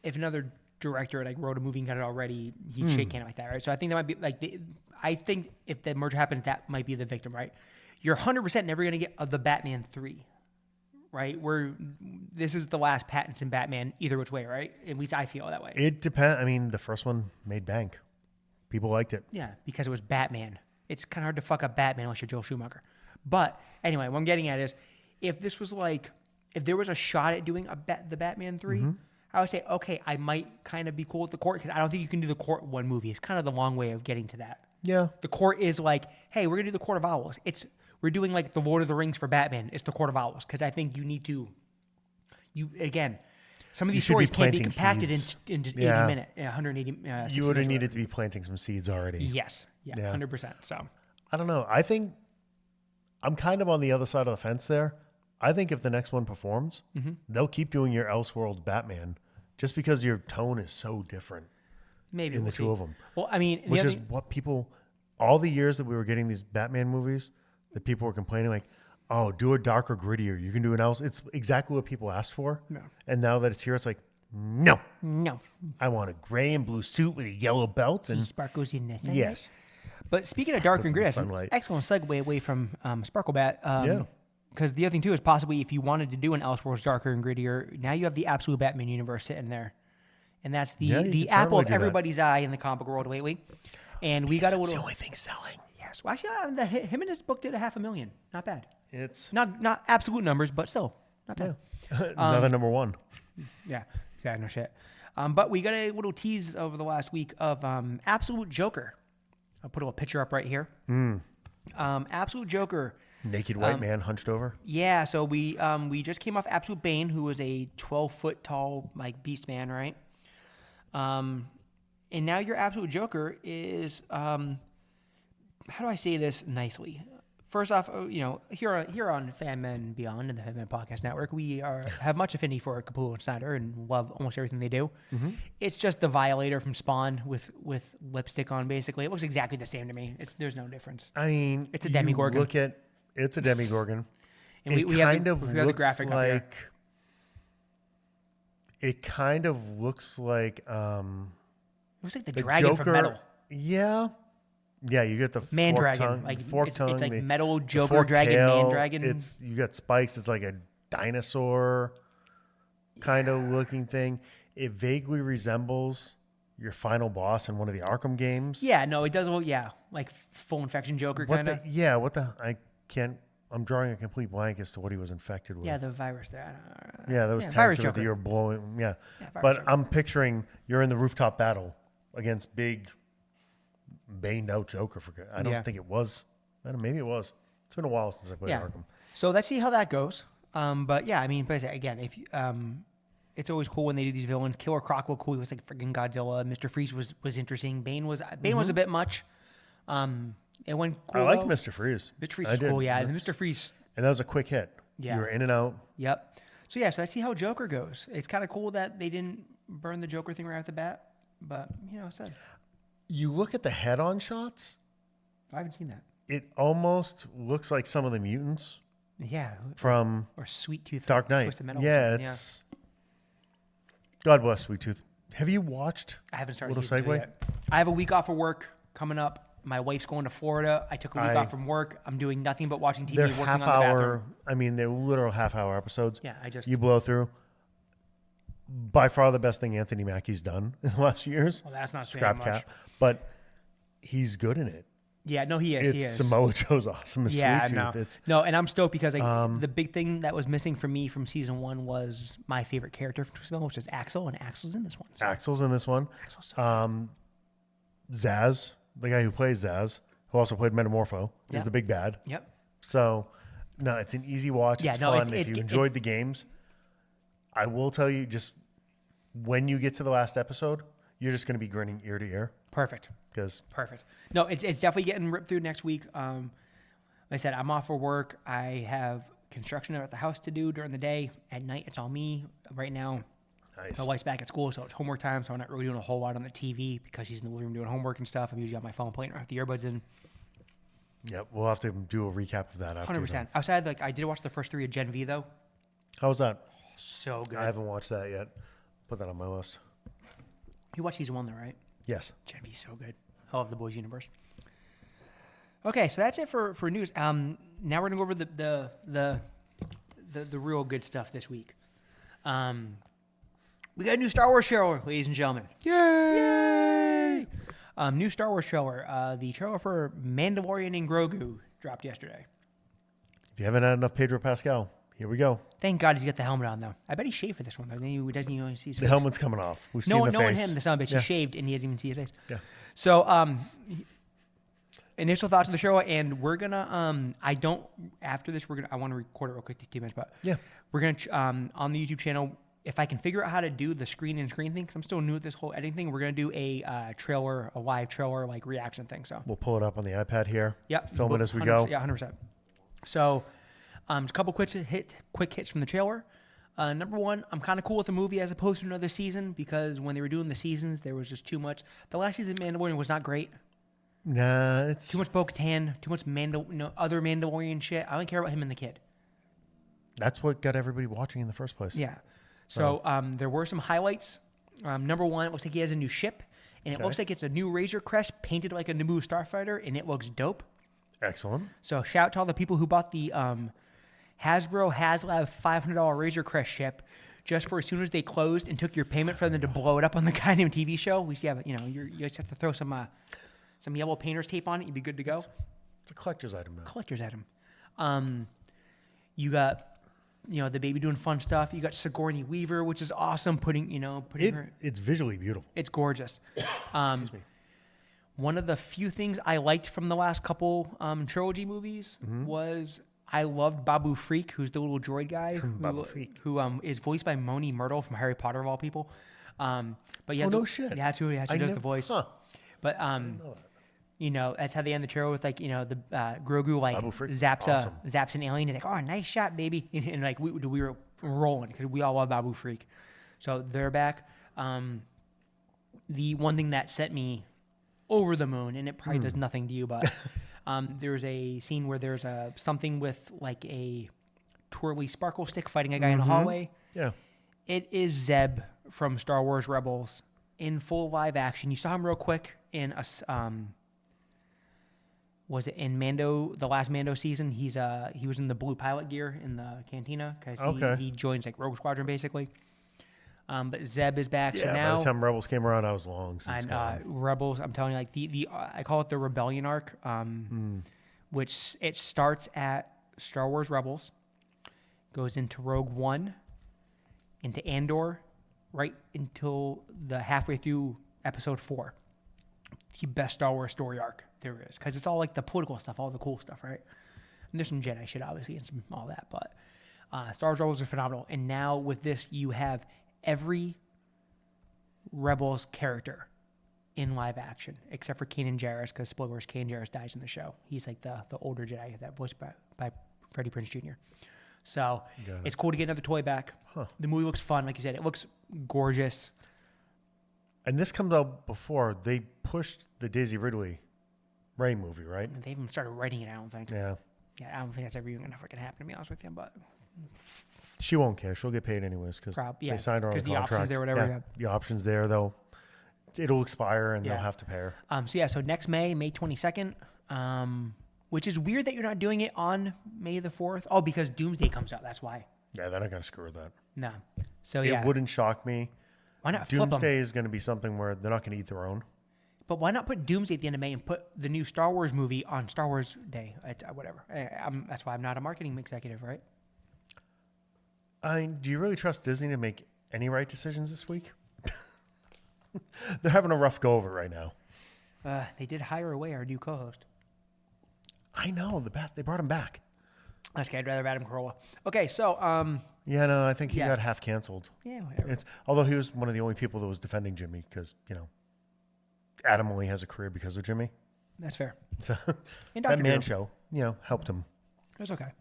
Speaker 1: if another director like wrote a movie and got it already, he'd shake hand like that, right? So I think that might be like I think if the merger happens, that might be the victim, right? You're 100% never gonna get the Batman 3, right? This is the last Pattinson Batman either which way, right? At least I feel that way.
Speaker 2: It depends. I mean, the first one made bank. People liked it.
Speaker 1: Yeah, because it was Batman. It's kind of hard to fuck up Batman unless you're Joel Schumacher. But anyway, what I'm getting at is, if this was like, if there was a shot at doing the Batman 3, I would say, okay, I might kind of be cool with the Court, because I don't think you can do the Court one movie. It's kind of the long way of getting to that.
Speaker 2: Yeah.
Speaker 1: The Court is like, hey, we're going to do the Court of Owls. We're doing like the Lord of the Rings for Batman. It's the Court of Owls, because I think you need to, again, some of these stories can't be compacted into 80 minutes, 180
Speaker 2: You would have needed to be planting some seeds already.
Speaker 1: Yes. Yeah, 100%. So
Speaker 2: I don't know. I think I'm kind of on the other side of the fence there. I think if the next one performs, they'll keep doing your Elseworld Batman just because your tone is so different
Speaker 1: maybe
Speaker 2: in
Speaker 1: we'll
Speaker 2: the two of them.
Speaker 1: Well, I mean,
Speaker 2: Which is what people, all the years that we were getting these Batman movies, that people were complaining like, oh, do a darker, grittier. You can do an else. It's exactly what people asked for.
Speaker 1: No.
Speaker 2: And now that it's here, it's like, no.
Speaker 1: No.
Speaker 2: I want a gray and blue suit with a yellow belt. And
Speaker 1: Sparkles in the sunlight.
Speaker 2: yes.
Speaker 1: But speaking of dark and
Speaker 2: in the
Speaker 1: gritty, that's an
Speaker 2: sunlight.
Speaker 1: excellent segue away from Sparkle Bat.
Speaker 2: Yeah.
Speaker 1: Because the other thing, too, is possibly if you wanted to do an Elseworlds darker and grittier, now you have the absolute Batman universe sitting there. And that's
Speaker 2: Yeah, you
Speaker 1: the
Speaker 2: could
Speaker 1: apple
Speaker 2: certainly
Speaker 1: of
Speaker 2: do that.
Speaker 1: everybody's eye in the comic world lately. And we got a
Speaker 2: It's
Speaker 1: little...
Speaker 2: the only thing selling.
Speaker 1: Yes. Well, actually, him and his book did 500,000. Not bad.
Speaker 2: It's
Speaker 1: Not absolute numbers, but still. Not bad.
Speaker 2: another number one.
Speaker 1: Yeah. Yeah, no shit. But we got a little tease over the last week of Absolute Joker. I'll put a little picture up right here. Absolute Joker.
Speaker 2: Naked white man hunched over.
Speaker 1: Yeah, so we just came off Absolute Bane, who was a 12-foot tall like beast man, right? And now your Absolute Joker is how do I say this nicely? First off, here on FANMEN and Beyond and the FANMEN Podcast Network, we have much affinity for Capullo and Snyder and love almost everything they do. It's just the Violator from Spawn with lipstick on, basically. It looks exactly the same to me. There's no difference.
Speaker 2: I mean,
Speaker 1: It's a Demogorgon.
Speaker 2: It's a Demogorgon.
Speaker 1: And
Speaker 2: it
Speaker 1: we have
Speaker 2: kind of
Speaker 1: the
Speaker 2: looks
Speaker 1: graphic up here.
Speaker 2: like It kind of looks like
Speaker 1: It was like the
Speaker 2: the
Speaker 1: dragon
Speaker 2: Joker.
Speaker 1: from Metal.
Speaker 2: Yeah. Yeah, you get the
Speaker 1: Man
Speaker 2: forked
Speaker 1: dragon.
Speaker 2: tongue,
Speaker 1: Like
Speaker 2: forked tongue,
Speaker 1: it's like
Speaker 2: the
Speaker 1: Metal
Speaker 2: the
Speaker 1: Joker
Speaker 2: forked
Speaker 1: dragon,
Speaker 2: tail.
Speaker 1: man dragon.
Speaker 2: You got spikes. It's like a dinosaur kind of looking thing. It vaguely resembles your final boss in one of the Arkham games.
Speaker 1: Yeah, no, it does. Well, yeah, like full infection Joker kind of.
Speaker 2: I can't. I'm drawing a complete blank as to what he was infected with.
Speaker 1: Yeah, the virus there.
Speaker 2: Yeah, those
Speaker 1: virus
Speaker 2: tanks that
Speaker 1: Joker.
Speaker 2: you were blowing. Yeah,
Speaker 1: Virus
Speaker 2: but
Speaker 1: Joker.
Speaker 2: I'm picturing you're in the rooftop battle against big, baned out Joker. I don't think it was. I don't know, maybe it was. It's been a while since I played Arkham.
Speaker 1: So let's see how that goes. But yeah, I mean, but again, if it's always cool when they do these villains. Killer Croc was cool. He was like freaking Godzilla. Mr. Freeze was interesting. Bane was a bit much. It went cool.
Speaker 2: I liked
Speaker 1: though.
Speaker 2: Mr. Freeze.
Speaker 1: Mr. Freeze was cool. Yeah, Mr. Freeze.
Speaker 2: And that was a quick hit.
Speaker 1: Yeah.
Speaker 2: You were in and out.
Speaker 1: Yep. So yeah, so let's see how Joker goes. It's kind of cool that they didn't burn the Joker thing right off the bat, but so
Speaker 2: You look at the head-on shots.
Speaker 1: I haven't seen that.
Speaker 2: It almost looks like some of the mutants
Speaker 1: Yeah.
Speaker 2: from
Speaker 1: Or Sweet Tooth.
Speaker 2: Dark Knight.
Speaker 1: Twisted Metal.
Speaker 2: Yeah, it's. God bless Sweet Tooth. Have you watched?
Speaker 1: I haven't started
Speaker 2: Little
Speaker 1: season 2
Speaker 2: segue?
Speaker 1: yet. I have a week off of work coming up. My wife's going to Florida. I took a week off from work. I'm doing nothing but watching TV
Speaker 2: They're
Speaker 1: and working
Speaker 2: half
Speaker 1: on the bathroom.
Speaker 2: hour. I mean, they're literal half-hour episodes.
Speaker 1: Yeah,
Speaker 2: You blow through. By far the best thing Anthony Mackie's done in the last few years.
Speaker 1: Well, that's not saying
Speaker 2: Scrap
Speaker 1: much.
Speaker 2: cap, but he's good in it.
Speaker 1: Yeah, no, he is. He is.
Speaker 2: Samoa Joe's awesome as
Speaker 1: Yeah,
Speaker 2: Sweet Tooth.
Speaker 1: no.
Speaker 2: It's
Speaker 1: No, and I'm stoked because the big thing that was missing for me from season 1 was my favorite character from Twisted Metal, which is Axel, and Axel's in this one. So
Speaker 2: Axel's in this one.
Speaker 1: Axel's so
Speaker 2: Zaz, the guy who plays Zaz, who also played Metamorpho, is
Speaker 1: Yep.
Speaker 2: the big bad.
Speaker 1: Yep.
Speaker 2: So, no, it's an easy watch.
Speaker 1: Yeah,
Speaker 2: It's
Speaker 1: no,
Speaker 2: fun.
Speaker 1: it's-
Speaker 2: If you
Speaker 1: it's-
Speaker 2: enjoyed the games, I will tell you, just when you get to the last episode, you're just going to be grinning ear to ear
Speaker 1: Perfect.
Speaker 2: because
Speaker 1: Perfect. No, it's definitely getting ripped through next week. Like I said, I'm off for work. I have construction at the house to do during the day. At night, it's all me. Right now,
Speaker 2: nice.
Speaker 1: my wife's back at school, so it's homework time. So I'm not really doing a whole lot on the TV because she's in the living room doing homework and stuff. I'm usually on my phone playing with the earbuds in.
Speaker 2: Yeah, we'll have to do a recap of that after.
Speaker 1: 100%. Outside, I did watch the first 3 of Gen V though.
Speaker 2: How was that?
Speaker 1: So good.
Speaker 2: I haven't watched that yet. Put that on my list.
Speaker 1: You watched season 1 though, right?
Speaker 2: Yes.
Speaker 1: Gen V's so good. I love the Boys universe. Okay, so that's it for news. Now we're gonna go over the real good stuff this week. We got a new Star Wars trailer, ladies and gentlemen.
Speaker 2: Yay!
Speaker 1: New Star Wars trailer. The trailer for Mandalorian and Grogu dropped yesterday.
Speaker 2: If you haven't had enough Pedro Pascal, here we go.
Speaker 1: Thank God he's got the helmet on though. I bet he shaved for this one though. He doesn't even see his
Speaker 2: The
Speaker 1: face.
Speaker 2: helmet's coming off. We've seen
Speaker 1: No,
Speaker 2: the
Speaker 1: no
Speaker 2: face.
Speaker 1: one him. The son of a bitch.
Speaker 2: Yeah.
Speaker 1: He shaved and he doesn't even see his face.
Speaker 2: Yeah.
Speaker 1: So, initial thoughts of the show, and we're gonna. After this, I want to record it real quick, 2 minutes, but
Speaker 2: Yeah.
Speaker 1: we're gonna on the YouTube channel. If I can figure out how to do the screen thing, because I'm still new at this whole editing thing, we're gonna do a live trailer reaction thing. So,
Speaker 2: We'll pull it up on the iPad here.
Speaker 1: yep,
Speaker 2: Film it as we
Speaker 1: 100%,
Speaker 2: go.
Speaker 1: Yeah, 100%. So, just a couple quick hits from the trailer. Number 1, I'm kind of cool with the movie as opposed to another season because when they were doing the seasons, there was just too much. The last season of Mandalorian was not great.
Speaker 2: Nah, it's
Speaker 1: Too much Bo-Katan, too much other Mandalorian shit. I don't care about him and the kid.
Speaker 2: That's what got everybody watching in the first place.
Speaker 1: Yeah. So there were some highlights. Number 1, it looks like he has a new ship, and it looks like it's a new Razor Crest painted like a Naboo starfighter, and it looks dope.
Speaker 2: Excellent.
Speaker 1: So shout out to all the people who bought the Hasbro HasLab $500 Razor Crest ship just for as soon as they closed and took your payment for them to blow it up on the goddamn TV show. We just have, you just have to throw some yellow painter's tape on it. You'd be good to go.
Speaker 2: It's a collector's item now.
Speaker 1: Collector's item. You got, the baby doing fun stuff. You got Sigourney Weaver, which is awesome. Putting her.
Speaker 2: It's visually beautiful.
Speaker 1: It's gorgeous.
Speaker 2: Excuse me.
Speaker 1: One of the few things I liked from the last couple trilogy movies was I loved Babu Freak, who's the little droid guy who is voiced by Moni Myrtle from Harry Potter of all people. But yeah,
Speaker 2: no shit.
Speaker 1: Yeah, she does the voice.
Speaker 2: Huh.
Speaker 1: But that's how they end the trailer with the Grogu
Speaker 2: Babu Freak,
Speaker 1: zaps an alien. He's like, oh, nice shot, baby, and we were rolling because we all love Babu Freak. So they're back. The one thing that set me over the moon, and it probably does nothing to you, but there's a scene where there's something with a twirly sparkle stick fighting a guy in a hallway.
Speaker 2: Yeah.
Speaker 1: It is Zeb from Star Wars Rebels in full live action. You saw him real quick in a was it in Mando, the last Mando season? He was in the blue pilot gear in the cantina because he joins like Rogue Squadron basically. But Zeb is back.
Speaker 2: Yeah,
Speaker 1: so now
Speaker 2: by the time Rebels came around, I was long since gone.
Speaker 1: Rebels, I'm telling you, like the I call it the Rebellion arc, which it starts at Star Wars Rebels, goes into Rogue One, into Andor, right until the halfway through Episode 4. The best Star Wars story arc there is, because it's all like the political stuff, all the cool stuff, right? And there's some Jedi shit, obviously, and some all that, but Star Wars Rebels are phenomenal. And now with this, you have every Rebels character in live action, except for Kanan Jarrus, because spoilers, Kanan Jarrus dies in the show. He's like the older Jedi that voiced by Freddie Prinze Jr. So it's cool to get another toy back.
Speaker 2: Huh.
Speaker 1: The movie looks fun, like you said. It looks gorgeous.
Speaker 2: And this comes out before they pushed the Daisy Ridley Rey movie, right?
Speaker 1: They even started writing it, I don't think.
Speaker 2: Yeah.
Speaker 1: Yeah, I don't think that's ever even gonna freaking happen, to be honest with you. But
Speaker 2: she won't care. She'll get paid anyways because they signed her on a contract.
Speaker 1: The options there, whatever.
Speaker 2: Yeah, the options there, though. It'll expire and they'll have to pay her.
Speaker 1: So next May 22nd, which is weird that you're not doing it on May the 4th. Oh, because Doomsday comes out. That's why.
Speaker 2: Yeah, they're not gonna screw with that.
Speaker 1: No. So
Speaker 2: it wouldn't shock me.
Speaker 1: Why not flip them?
Speaker 2: Doomsday is going to be something where they're not going to eat their own.
Speaker 1: But why not put Doomsday at the end of May and put the new Star Wars movie on Star Wars Day? Whatever. That's why I'm not a marketing executive, right?
Speaker 2: Do you really trust Disney to make any right decisions this week? They're having a rough go of it right now.
Speaker 1: They did hire away our new co-host.
Speaker 2: I know. They brought him back.
Speaker 1: That's okay. I'd rather have Adam Carolla. Okay, so...
Speaker 2: yeah, no, I think he got half canceled.
Speaker 1: Yeah, whatever.
Speaker 2: Although he was one of the only people that was defending Jimmy because, Adam only has a career because of Jimmy.
Speaker 1: That's fair.
Speaker 2: So
Speaker 1: and
Speaker 2: that man show, helped him.
Speaker 1: That's okay.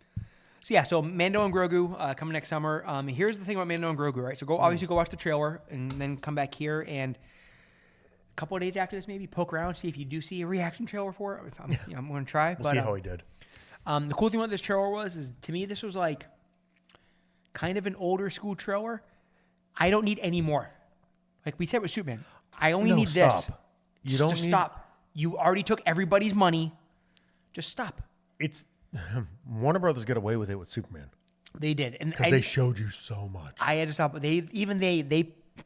Speaker 1: So Mando and Grogu coming next summer. Here's the thing about Mando and Grogu, right? So obviously go watch the trailer and then come back here and a couple of days after this maybe poke around, see if you do see a reaction trailer for it. I'm going to try.
Speaker 2: We'll see how he did.
Speaker 1: The cool thing about this trailer is to me, this was like kind of an older school trailer. I don't need any more. Like we said with Superman, I only need this.
Speaker 2: You don't
Speaker 1: stop. You already took everybody's money. Just stop.
Speaker 2: It's Warner Brothers got away with it with Superman.
Speaker 1: They did, and
Speaker 2: because they showed you so much.
Speaker 1: I had to stop. They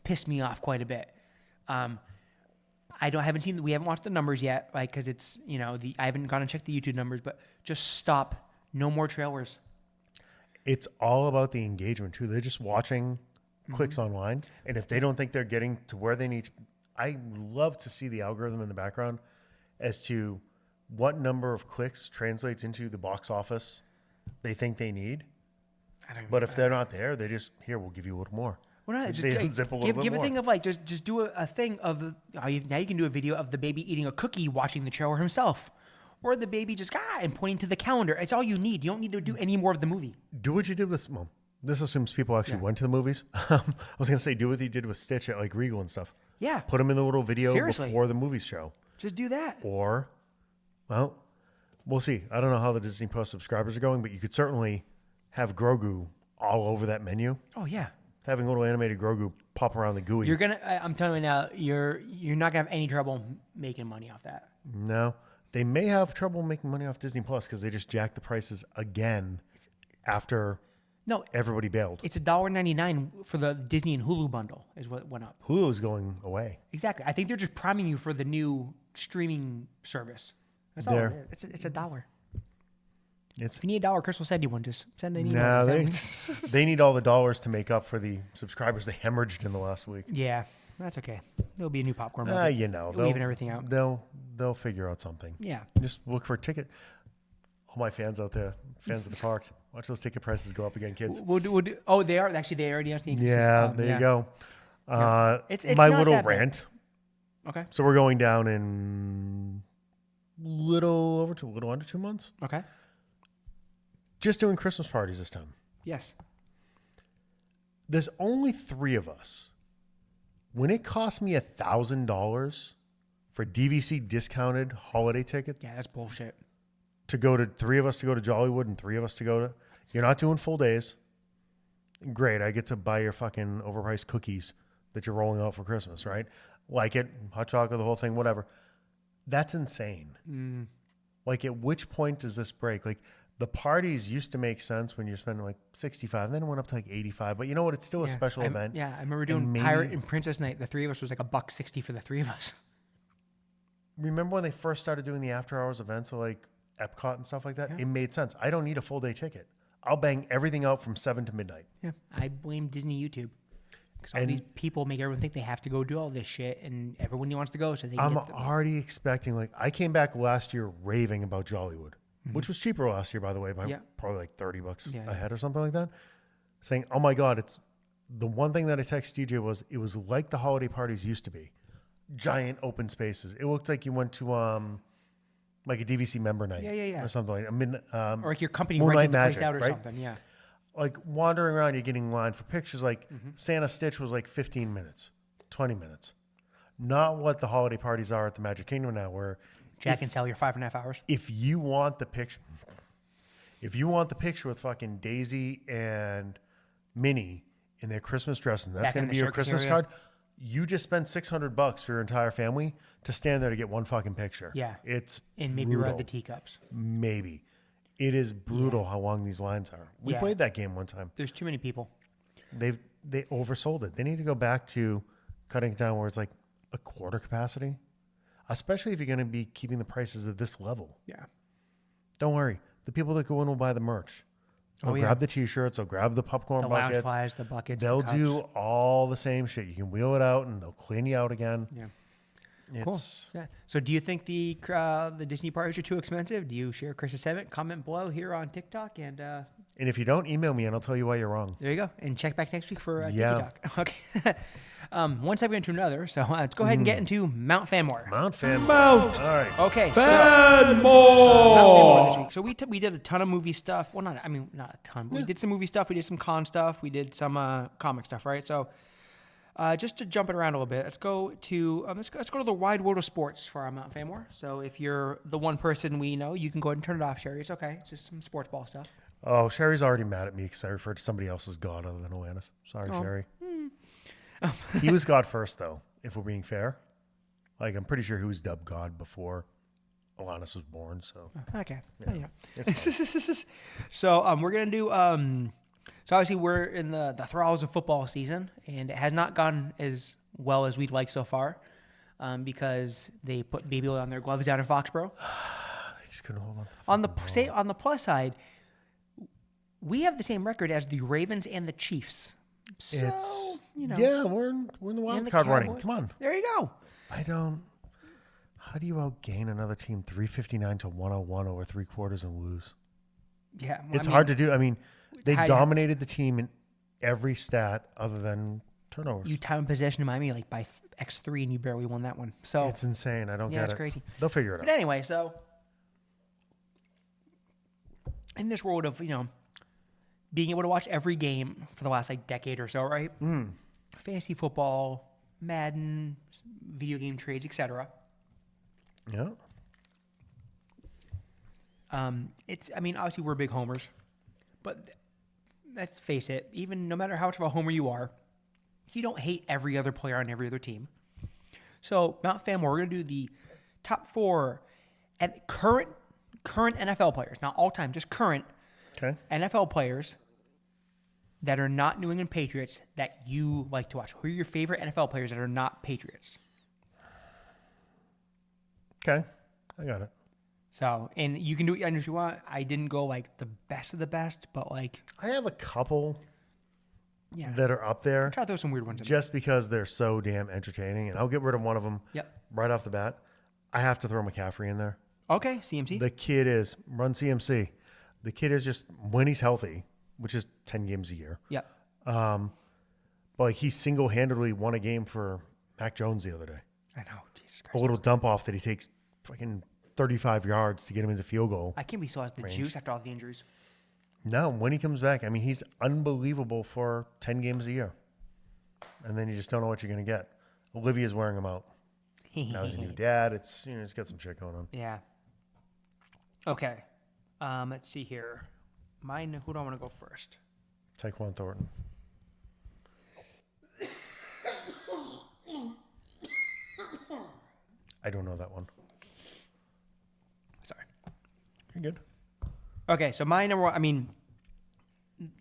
Speaker 1: pissed me off quite a bit. We haven't watched the numbers yet, like because it's I haven't gone and checked the YouTube numbers, but just stop. No more trailers.
Speaker 2: It's all about the engagement too. They're just watching clicks online, and if they don't think they're getting to where they need to, I love to see the algorithm in the background as to what number of clicks translates into the box office they think they need. But if they're not there, they just we'll give you a little more.
Speaker 1: Well, no,
Speaker 2: just
Speaker 1: give a thing of like just do a thing of now you can do a video of the baby eating a cookie, watching the trailer himself, or the baby just and pointing to the calendar. It's all you need. You don't need to do any more of the movie.
Speaker 2: Do what you did with this assumes people actually went to the movies. I was gonna say do what you did with Stitch at like Regal and stuff.
Speaker 1: Yeah,
Speaker 2: put them in the little video before the movies show.
Speaker 1: Just do that.
Speaker 2: Or, well, we'll see. I don't know how the Disney Plus subscribers are going, but you could certainly have Grogu all over that menu.
Speaker 1: Oh yeah.
Speaker 2: Having a little animated Grogu pop around the GUI.
Speaker 1: I'm telling you now, you're not gonna have any trouble making money off that.
Speaker 2: No, they may have trouble making money off Disney Plus because they just jacked the prices again after everybody bailed.
Speaker 1: It's $1.99 for the Disney and Hulu bundle is what went up.
Speaker 2: Hulu is going away.
Speaker 1: Exactly. I think they're just priming you for the new streaming service. That's all it is. It's $1. If you need $1, Chris will send you one. Just send an email.
Speaker 2: No, they need all the dollars to make up for the subscribers they hemorrhaged in the last week.
Speaker 1: Yeah, that's okay. There'll be a new popcorn.
Speaker 2: They'll
Speaker 1: even everything out.
Speaker 2: They'll figure out something.
Speaker 1: Yeah.
Speaker 2: Just look for a ticket. All my fans out there, fans of the parks, watch those ticket prices go up again, kids.
Speaker 1: We'll do, oh, they are actually. They already announced the increases.
Speaker 2: Yeah, there you go.
Speaker 1: It's
Speaker 2: my
Speaker 1: not
Speaker 2: little
Speaker 1: that
Speaker 2: rant.
Speaker 1: Bad. Okay.
Speaker 2: So we're going down in little under 2 months.
Speaker 1: Okay.
Speaker 2: Just doing Christmas parties this time.
Speaker 1: Yes.
Speaker 2: There's only 3 of us. When it cost me $1,000 for DVC discounted holiday ticket.
Speaker 1: Yeah, that's bullshit.
Speaker 2: To go to 3 of us to go to Jollywood and 3 of us to go to. You're not doing full days. Great. I get to buy your fucking overpriced cookies that you're rolling out for Christmas, right? Like it, hot chocolate, the whole thing, whatever. That's insane. Like, at which point does this break? Like, the parties used to make sense when you're spending like 65, then it went up to like 85. But you know what? It's still a special event.
Speaker 1: Yeah, I remember doing Pirate and Princess Night. The three of us was like $1.60 for the three of us.
Speaker 2: Remember when they first started doing the after hours events, so like Epcot and stuff like that? Yeah. It made sense. I don't need a full day ticket. I'll bang everything out from 7 to midnight.
Speaker 1: Yeah, I blame Disney YouTube. Because all these people make everyone think they have to go do all this shit, and everyone wants to go, so they.
Speaker 2: I'm already expecting, like, I came back last year raving about Jollywood, which was cheaper last year, by the way, by probably like $30 a head or something like that. Saying, oh my God, it's the one thing that I texted DJ was it was like the holiday parties used to be, giant open spaces. It looked like you went to like a DVC member night, or something like that.
Speaker 1: Or like your company rented the place out or something,
Speaker 2: Like wandering around, you're getting in line for pictures. Like Santa Stitch was like 15 minutes, 20 minutes. Not what the holiday parties are at the Magic Kingdom now, where
Speaker 1: Jack and Sally are 5.5 hours.
Speaker 2: If you want the picture with fucking Daisy and Minnie in their Christmas dress, and that's going to be your Christmas card, you just spent $600 for your entire family to stand there to get one fucking picture.
Speaker 1: Yeah,
Speaker 2: it's
Speaker 1: and maybe
Speaker 2: brutal.
Speaker 1: ride the teacups.
Speaker 2: Maybe. It is brutal how long these lines are. We played that game one time.
Speaker 1: There's too many people.
Speaker 2: They oversold it. They need to go back to cutting it down where it's like a quarter capacity, especially if you're going to be keeping the prices at this level.
Speaker 1: Yeah.
Speaker 2: Don't worry. The people that go in will buy the merch. They'll grab the T-shirts. They'll grab the popcorn buckets.
Speaker 1: The lounge flies, the buckets,
Speaker 2: they'll
Speaker 1: the
Speaker 2: do all the same shit. You can wheel it out and they'll clean you out again.
Speaker 1: Yeah. Cool. Yeah. So do you think the Disney parties are too expensive? Do you share Chris's sentiment? Comment below here on TikTok. And
Speaker 2: if you don't, email me and I'll tell you why you're wrong.
Speaker 1: There you go. And check back next week for TikTok. Okay. One segment into another. So let's go ahead and get into Mount FANMEN.
Speaker 2: Mount FANMEN.
Speaker 1: All
Speaker 2: right.
Speaker 1: Okay.
Speaker 2: FANMEN.
Speaker 1: So we did a ton of movie stuff. Well, not a ton. But we did some movie stuff. We did some con stuff. We did some comic stuff, right? So just to jump it around a little bit, let's go to the wide world of sports for our Mount FANMEN. So if you're the one person we know, you can go ahead and turn it off, Sherry. It's okay. It's just some sports ball stuff.
Speaker 2: Oh, Sherry's already mad at me because I referred to somebody else's god other than Alanis. Sorry, Sherry. He was God first, though, if we're being fair. Like, I'm pretty sure he was dubbed God before Alanis was born. So
Speaker 1: okay.
Speaker 2: Yeah.
Speaker 1: So we're going to do... So obviously we're in the throes of football season, and it has not gone as well as we'd like so far because they put baby oil on their gloves down in Foxborough.
Speaker 2: They just couldn't hold on.
Speaker 1: On the plus side, we have the same record as the Ravens and the Chiefs. So,
Speaker 2: we're in the wild card running. Come on.
Speaker 1: There you go.
Speaker 2: How do you outgain another team 359 to 101 over 3 quarters and lose?
Speaker 1: Yeah.
Speaker 2: It's hard to do. I mean, they dominated the team in every stat other than turnovers.
Speaker 1: You time possession in Miami like by X3 and you barely won that one. So
Speaker 2: it's insane. I don't get it.
Speaker 1: Yeah, it's crazy.
Speaker 2: They'll figure it out.
Speaker 1: But anyway, so in this world of, being able to watch every game for the last decade or so, right? Fantasy football, Madden, video game trades, etc.
Speaker 2: Yeah.
Speaker 1: Obviously we're big homers, but let's face it, even no matter how much of a homer you are, you don't hate every other player on every other team. So Mount FANMEN, we're going to do the top 4 and current NFL players, not all time, just current NFL players that are not New England Patriots that you like to watch. Who are your favorite NFL players that are not Patriots?
Speaker 2: Okay, I got it.
Speaker 1: So, and you can do it if you want. I didn't go the best of the best, but
Speaker 2: I have a couple
Speaker 1: Yeah.
Speaker 2: that are up there.
Speaker 1: Try to throw some weird ones in
Speaker 2: just because they're so damn entertaining, and I'll get rid of one of them right off the bat. I have to throw McCaffrey in there.
Speaker 1: Okay, CMC.
Speaker 2: The kid is run CMC. The kid is just when he's healthy, which is 10 games a year.
Speaker 1: Yep.
Speaker 2: But like he single-handedly won a game for Mac Jones the other day.
Speaker 1: I know, Jesus Christ.
Speaker 2: A little dump off that he takes fucking 35 yards to get him into field goal.
Speaker 1: I can't believe he still has the juice after all the injuries.
Speaker 2: No, when he comes back, I mean, he's unbelievable for 10 games a year. And then you just don't know what you're going to get. Olivia's wearing him out. Now he's a new dad. It's, you know, he's got some shit going on.
Speaker 1: Yeah. Okay. Let's see here. Mine, who do I want to go first?
Speaker 2: Tyquan Thornton. I don't know that one.
Speaker 1: Sorry.
Speaker 2: You're good.
Speaker 1: Okay, so my number one, I mean,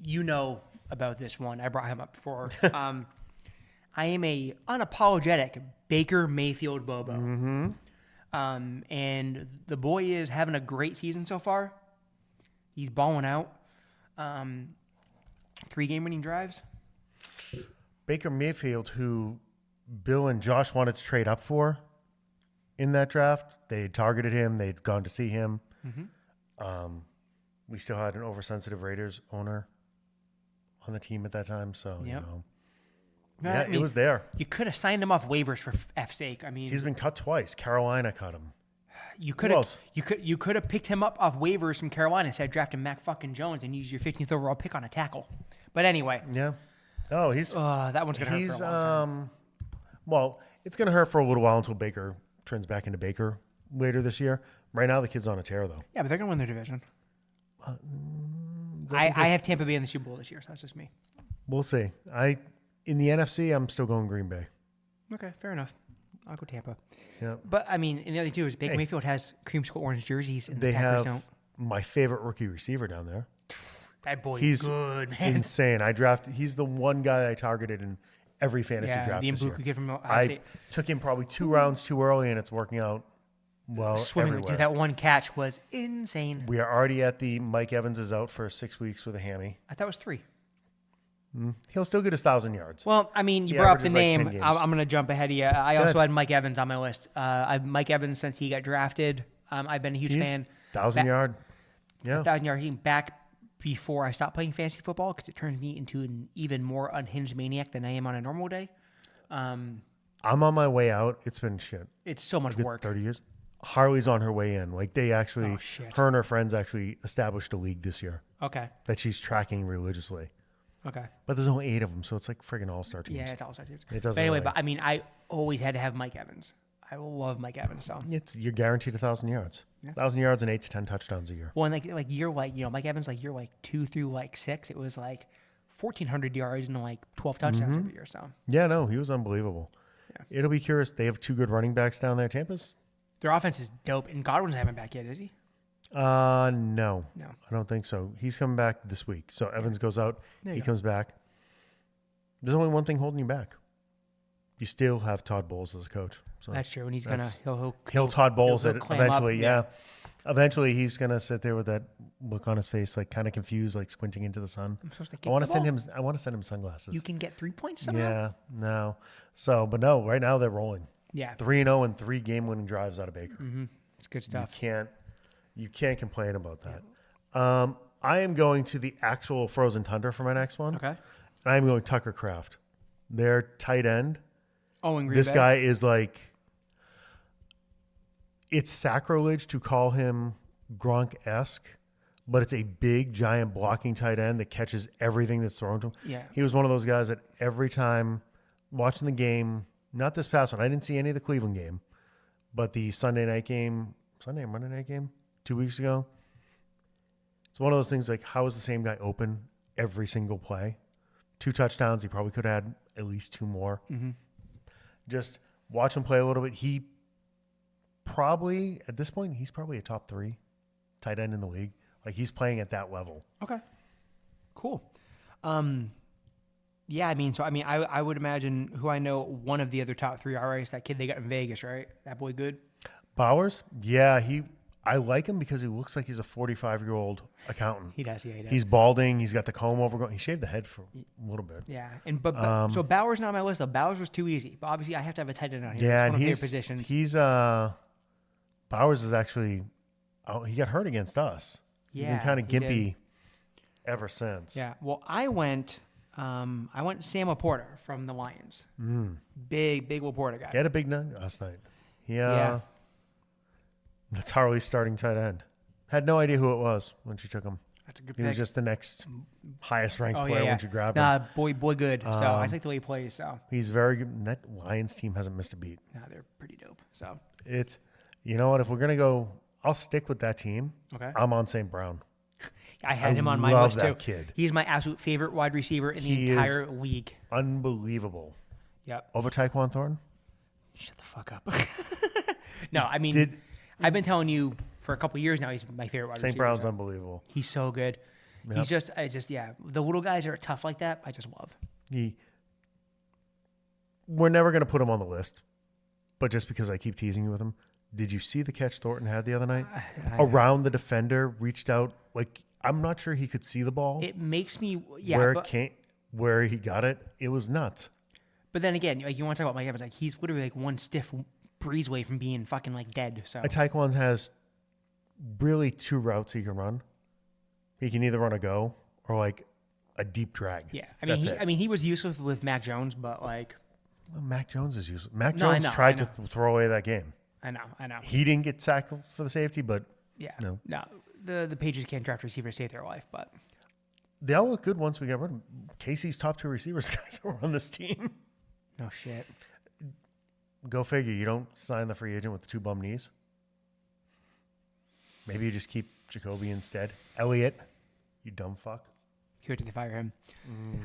Speaker 1: you know about this one. I brought him up before. I am a unapologetic Baker Mayfield Bobo.
Speaker 2: Mm-hmm.
Speaker 1: And the boy is having a great season so far. He's balling out. 3 game-winning drives.
Speaker 2: Baker Mayfield, who Bill and Josh wanted to trade up for in that draft. They targeted him. They'd gone to see him. Mm-hmm. We still had an oversensitive Raiders owner on the team at that time. So,
Speaker 1: Yep.
Speaker 2: Yeah,
Speaker 1: I mean,
Speaker 2: it was there.
Speaker 1: You could have signed him off waivers for F's sake. I mean,
Speaker 2: He's been cut twice. Carolina cut him.
Speaker 1: you could have picked him up off waivers from Carolina instead of drafting Mac fucking Jones and use your 15th overall pick on a tackle. But anyway,
Speaker 2: Yeah. Oh,
Speaker 1: that one's gonna hurt for a long time.
Speaker 2: Well, it's gonna hurt for a little while until Baker turns back into Baker later this year. Right now, the kid's on a tear though.
Speaker 1: Yeah, but they're gonna win their division. I have Tampa Bay in the Super Bowl this year, so that's just me.
Speaker 2: We'll see. In the NFC, I'm still going Green Bay.
Speaker 1: Okay, fair enough. I'll go Tampa.
Speaker 2: Yeah.
Speaker 1: But I mean, and the other thing too is Baker Mayfield has creamsicle orange jerseys, and
Speaker 2: They
Speaker 1: the Packers
Speaker 2: have
Speaker 1: don't.
Speaker 2: my favorite rookie receiver down there.
Speaker 1: That boy,
Speaker 2: He's
Speaker 1: good man.
Speaker 2: insane. He's the one guy I targeted in every fantasy draft
Speaker 1: the
Speaker 2: this year.
Speaker 1: Mbuku kid from Ohio
Speaker 2: I
Speaker 1: State.
Speaker 2: took him probably 2 rounds too early, and it's working out well
Speaker 1: Swimming
Speaker 2: everywhere.
Speaker 1: dude, that one catch was insane.
Speaker 2: We are already at the Mike Evans is out for 6 weeks with a hammy.
Speaker 1: I thought it was 3.
Speaker 2: He'll still get 1,000 yards.
Speaker 1: Well, I mean, you
Speaker 2: He
Speaker 1: brought up the
Speaker 2: averages like 10
Speaker 1: name.
Speaker 2: games.
Speaker 1: I'm going to jump ahead of you. I
Speaker 2: Go
Speaker 1: also
Speaker 2: ahead.
Speaker 1: had Mike Evans on my list. Mike Evans, since he got drafted, I've been a huge
Speaker 2: He's
Speaker 1: fan.
Speaker 2: 1,000 yard. Yeah.
Speaker 1: 1,000-yard. He back before I stopped playing fantasy football because it turns me into an even more unhinged maniac than I am on a normal day.
Speaker 2: I'm on my way out. It's been shit.
Speaker 1: It's so much work.
Speaker 2: 30 years. Harley's on her way in. Like they actually,
Speaker 1: Oh, shit.
Speaker 2: her and her friends actually established a league this year
Speaker 1: Okay.
Speaker 2: that she's tracking religiously.
Speaker 1: Okay.
Speaker 2: But there's only 8 of them, so it's like friggin' all-star teams.
Speaker 1: Yeah, it's all stars.
Speaker 2: It doesn't
Speaker 1: But anyway,
Speaker 2: really-
Speaker 1: but I mean, I always had to have Mike Evans. I love Mike Evans. So
Speaker 2: You're guaranteed 1,000 yards. 1,000 yards and 8 to 10 touchdowns a year.
Speaker 1: well, and Mike Evans, like year 2 through 6, it was like 1,400 yards and 12 touchdowns every year. So
Speaker 2: Yeah, no, he was unbelievable.
Speaker 1: Yeah.
Speaker 2: It'll be curious. They have 2 good running backs down there. Tampa's?
Speaker 1: their offense is dope. And Godwin's not even back yet, is he?
Speaker 2: No.
Speaker 1: No.
Speaker 2: I don't think so. He's coming back this week. So Evans goes out.
Speaker 1: There
Speaker 2: He
Speaker 1: you go.
Speaker 2: comes back. There's only one thing holding you back. You still have Todd Bowles as a coach. So
Speaker 1: That's true. And he's gonna
Speaker 2: That's-
Speaker 1: he'll
Speaker 2: Todd Bowles
Speaker 1: he'll
Speaker 2: it
Speaker 1: clam up,
Speaker 2: eventually. Yeah. Eventually, he's gonna sit there with that look on his face, like kind of confused, like squinting into the sun.
Speaker 1: I'm supposed to kick
Speaker 2: I want
Speaker 1: the
Speaker 2: to send
Speaker 1: ball.
Speaker 2: him. I want to send him sunglasses.
Speaker 1: You can get 3 points somehow.
Speaker 2: Yeah. No. So, but no. Right now they're rolling.
Speaker 1: Yeah.
Speaker 2: 3-0 and 3 game-winning drives out of Baker.
Speaker 1: It's good stuff.
Speaker 2: You can't complain about that. I am going to the actual Frozen Tundra for my next one.
Speaker 1: Okay.
Speaker 2: And I'm going Tucker Kraft. Their tight end.
Speaker 1: Oh, and Green
Speaker 2: This
Speaker 1: Bay?
Speaker 2: guy is like, it's sacrilege to call him Gronk-esque, but it's a big, giant blocking tight end that catches everything that's thrown to him.
Speaker 1: Yeah.
Speaker 2: He was one of those guys that every time watching the game, not this past one, I didn't see any of the Cleveland game, but the Monday night game, 2 weeks ago, it's one of those things like, how is the same guy open every single play? 2 touchdowns. He probably could have had at least 2 more. Just watch him play a little bit. He probably, at this point, he's probably a top 3 tight end in the league. Like he's playing at that level.
Speaker 1: Okay. Cool. Yeah, I would imagine who I know one of the other top 3 RAs, that kid they got in Vegas, right? That boy good?
Speaker 2: Bowers, yeah, I like him because he looks like he's a 45-year-old accountant.
Speaker 1: He does, yeah, he does.
Speaker 2: He's balding. He's got the comb over. He shaved the head for a little bit.
Speaker 1: Yeah, but so Bowers not on my list though. Bowers was too easy, but obviously I have to have a tight end on here.
Speaker 2: Yeah,
Speaker 1: It's
Speaker 2: and
Speaker 1: one of their positions.
Speaker 2: Bowers is actually, he got hurt against us. He's been
Speaker 1: Yeah,
Speaker 2: kind of
Speaker 1: he did.
Speaker 2: gimpy ever since.
Speaker 1: Yeah, well, I went Sam Laporta from the Lions. Big Laporta guy.
Speaker 2: He had a big night last night.
Speaker 1: Yeah.
Speaker 2: That's Harley's starting tight end. Had no idea who it was when she took him.
Speaker 1: That's a good
Speaker 2: He
Speaker 1: pick.
Speaker 2: was just the next highest ranked
Speaker 1: Oh,
Speaker 2: player
Speaker 1: yeah.
Speaker 2: when she grabbed him.
Speaker 1: Nah, boy good. So I just like the way he plays. So
Speaker 2: He's very good. And that Lions team hasn't missed a beat.
Speaker 1: they're pretty dope. So
Speaker 2: It's, you know what? If we're going to go, I'll stick with that team.
Speaker 1: Okay.
Speaker 2: I'm on St. Brown.
Speaker 1: I had him on my
Speaker 2: love
Speaker 1: list
Speaker 2: that
Speaker 1: too.
Speaker 2: kid.
Speaker 1: He's my absolute favorite wide receiver in the
Speaker 2: He is-
Speaker 1: entire league.
Speaker 2: Unbelievable.
Speaker 1: Yep.
Speaker 2: Over Tyquan Thornton?
Speaker 1: Shut the fuck up. No, I mean, I've been telling you for a couple of years now. He's my favorite wide receiver.
Speaker 2: St. Brown's unbelievable.
Speaker 1: He's so good.
Speaker 2: Yep.
Speaker 1: He's just, the little guys are tough like that. I just love.
Speaker 2: We're never going to put him on the list, but just because I keep teasing you with him, did you see the catch Thornton had the other night? Around the defender, reached out. Like, I'm not sure he could see the ball.
Speaker 1: It makes me,
Speaker 2: where he got it, it was nuts.
Speaker 1: But then again, like, you want to talk about Mike Evans, like, he's literally like one stiff breeze away from being fucking like dead. So
Speaker 2: Taekwon has really two routes he can run. He can either run a go or like a deep drag.
Speaker 1: Yeah, I mean, he was useless with Mac Jones, but like,
Speaker 2: well, Mac Jones is useless. Mac Jones tried to throw away that game.
Speaker 1: I know.
Speaker 2: He didn't get sacked for the safety, but no.
Speaker 1: The Patriots can't draft a receiver to save their life, but
Speaker 2: they all look good once we get rid of Casey's top two receivers guys who are on this team.
Speaker 1: No shit.
Speaker 2: Go figure. You don't sign the free agent with the two bum knees. Maybe you just keep Jacoby instead. Elliott, you dumb fuck.
Speaker 1: Here to fire him.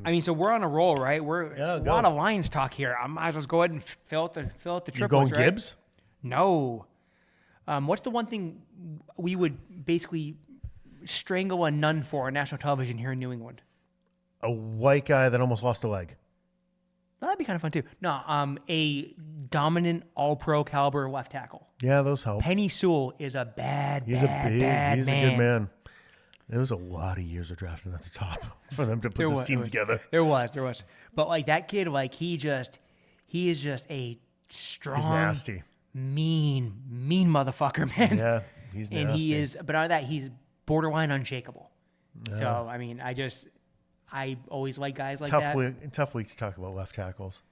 Speaker 1: I mean, so we're on a roll, right? We're a lot of Lions talk here. I might as well go ahead and fill out the triples.
Speaker 2: You going
Speaker 1: right?
Speaker 2: Gibbs?
Speaker 1: No. What's the one thing we would basically strangle a nun for on national television here in New England?
Speaker 2: A white guy that almost lost a leg.
Speaker 1: Well, that'd be kind of fun too. No, a dominant all-pro caliber left tackle.
Speaker 2: Yeah, those help.
Speaker 1: Penny Sewell is a bad
Speaker 2: He's
Speaker 1: man.
Speaker 2: He's a good man. There was a lot of years of drafting at the top for them to put this team together.
Speaker 1: There was. But like that kid, like he is just a strong,
Speaker 2: he's nasty,
Speaker 1: mean motherfucker, man.
Speaker 2: Yeah, he's nasty.
Speaker 1: And he is, but out of that, he's borderline unshakable.
Speaker 2: Yeah.
Speaker 1: So, I mean, I always like guys like that.
Speaker 2: Tough week to talk about left tackles,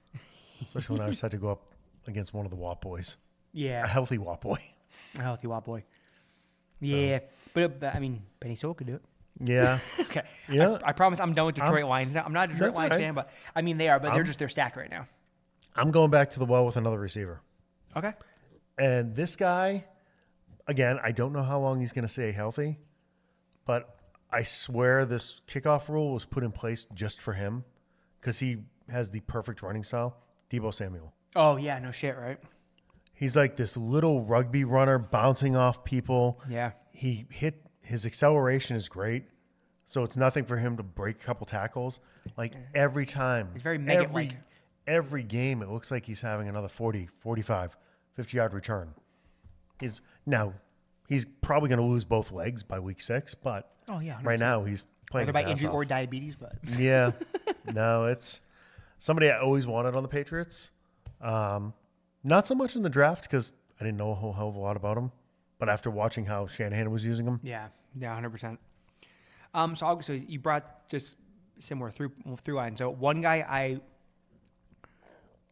Speaker 2: especially when I just had to go up against one of the Watt boys.
Speaker 1: Yeah.
Speaker 2: A healthy Watt boy.
Speaker 1: A healthy Watt boy. Yeah. But I mean, Penny Sewell could do it.
Speaker 2: Yeah.
Speaker 1: Okay.
Speaker 2: Yeah.
Speaker 1: I promise I'm done with Detroit Lions. I'm not a Detroit Lions fan, but I mean, they are, but they're stacked right now.
Speaker 2: I'm going back to the well with another receiver.
Speaker 1: Okay.
Speaker 2: And this guy, again, I don't know how long he's going to stay healthy, but I swear this kickoff rule was put in place just for him because he has the perfect running style. Deebo Samuel.
Speaker 1: Oh, yeah. No shit, right?
Speaker 2: He's like this little rugby runner bouncing off people.
Speaker 1: Yeah.
Speaker 2: His acceleration is great. So it's nothing for him to break a couple tackles. Like every time.
Speaker 1: It's very Megat-like.
Speaker 2: Every game, it looks like he's having another 40, 45, 50-yard return. He's probably going to lose both legs by week 6, but right now he's playing
Speaker 1: either by injury or diabetes. But
Speaker 2: yeah. No, it's somebody I always wanted on the Patriots. Not so much in the draft because I didn't know a whole hell of a lot about him, but after watching how Shanahan was using him.
Speaker 1: Yeah, 100%. So you brought just similar through line. So one guy I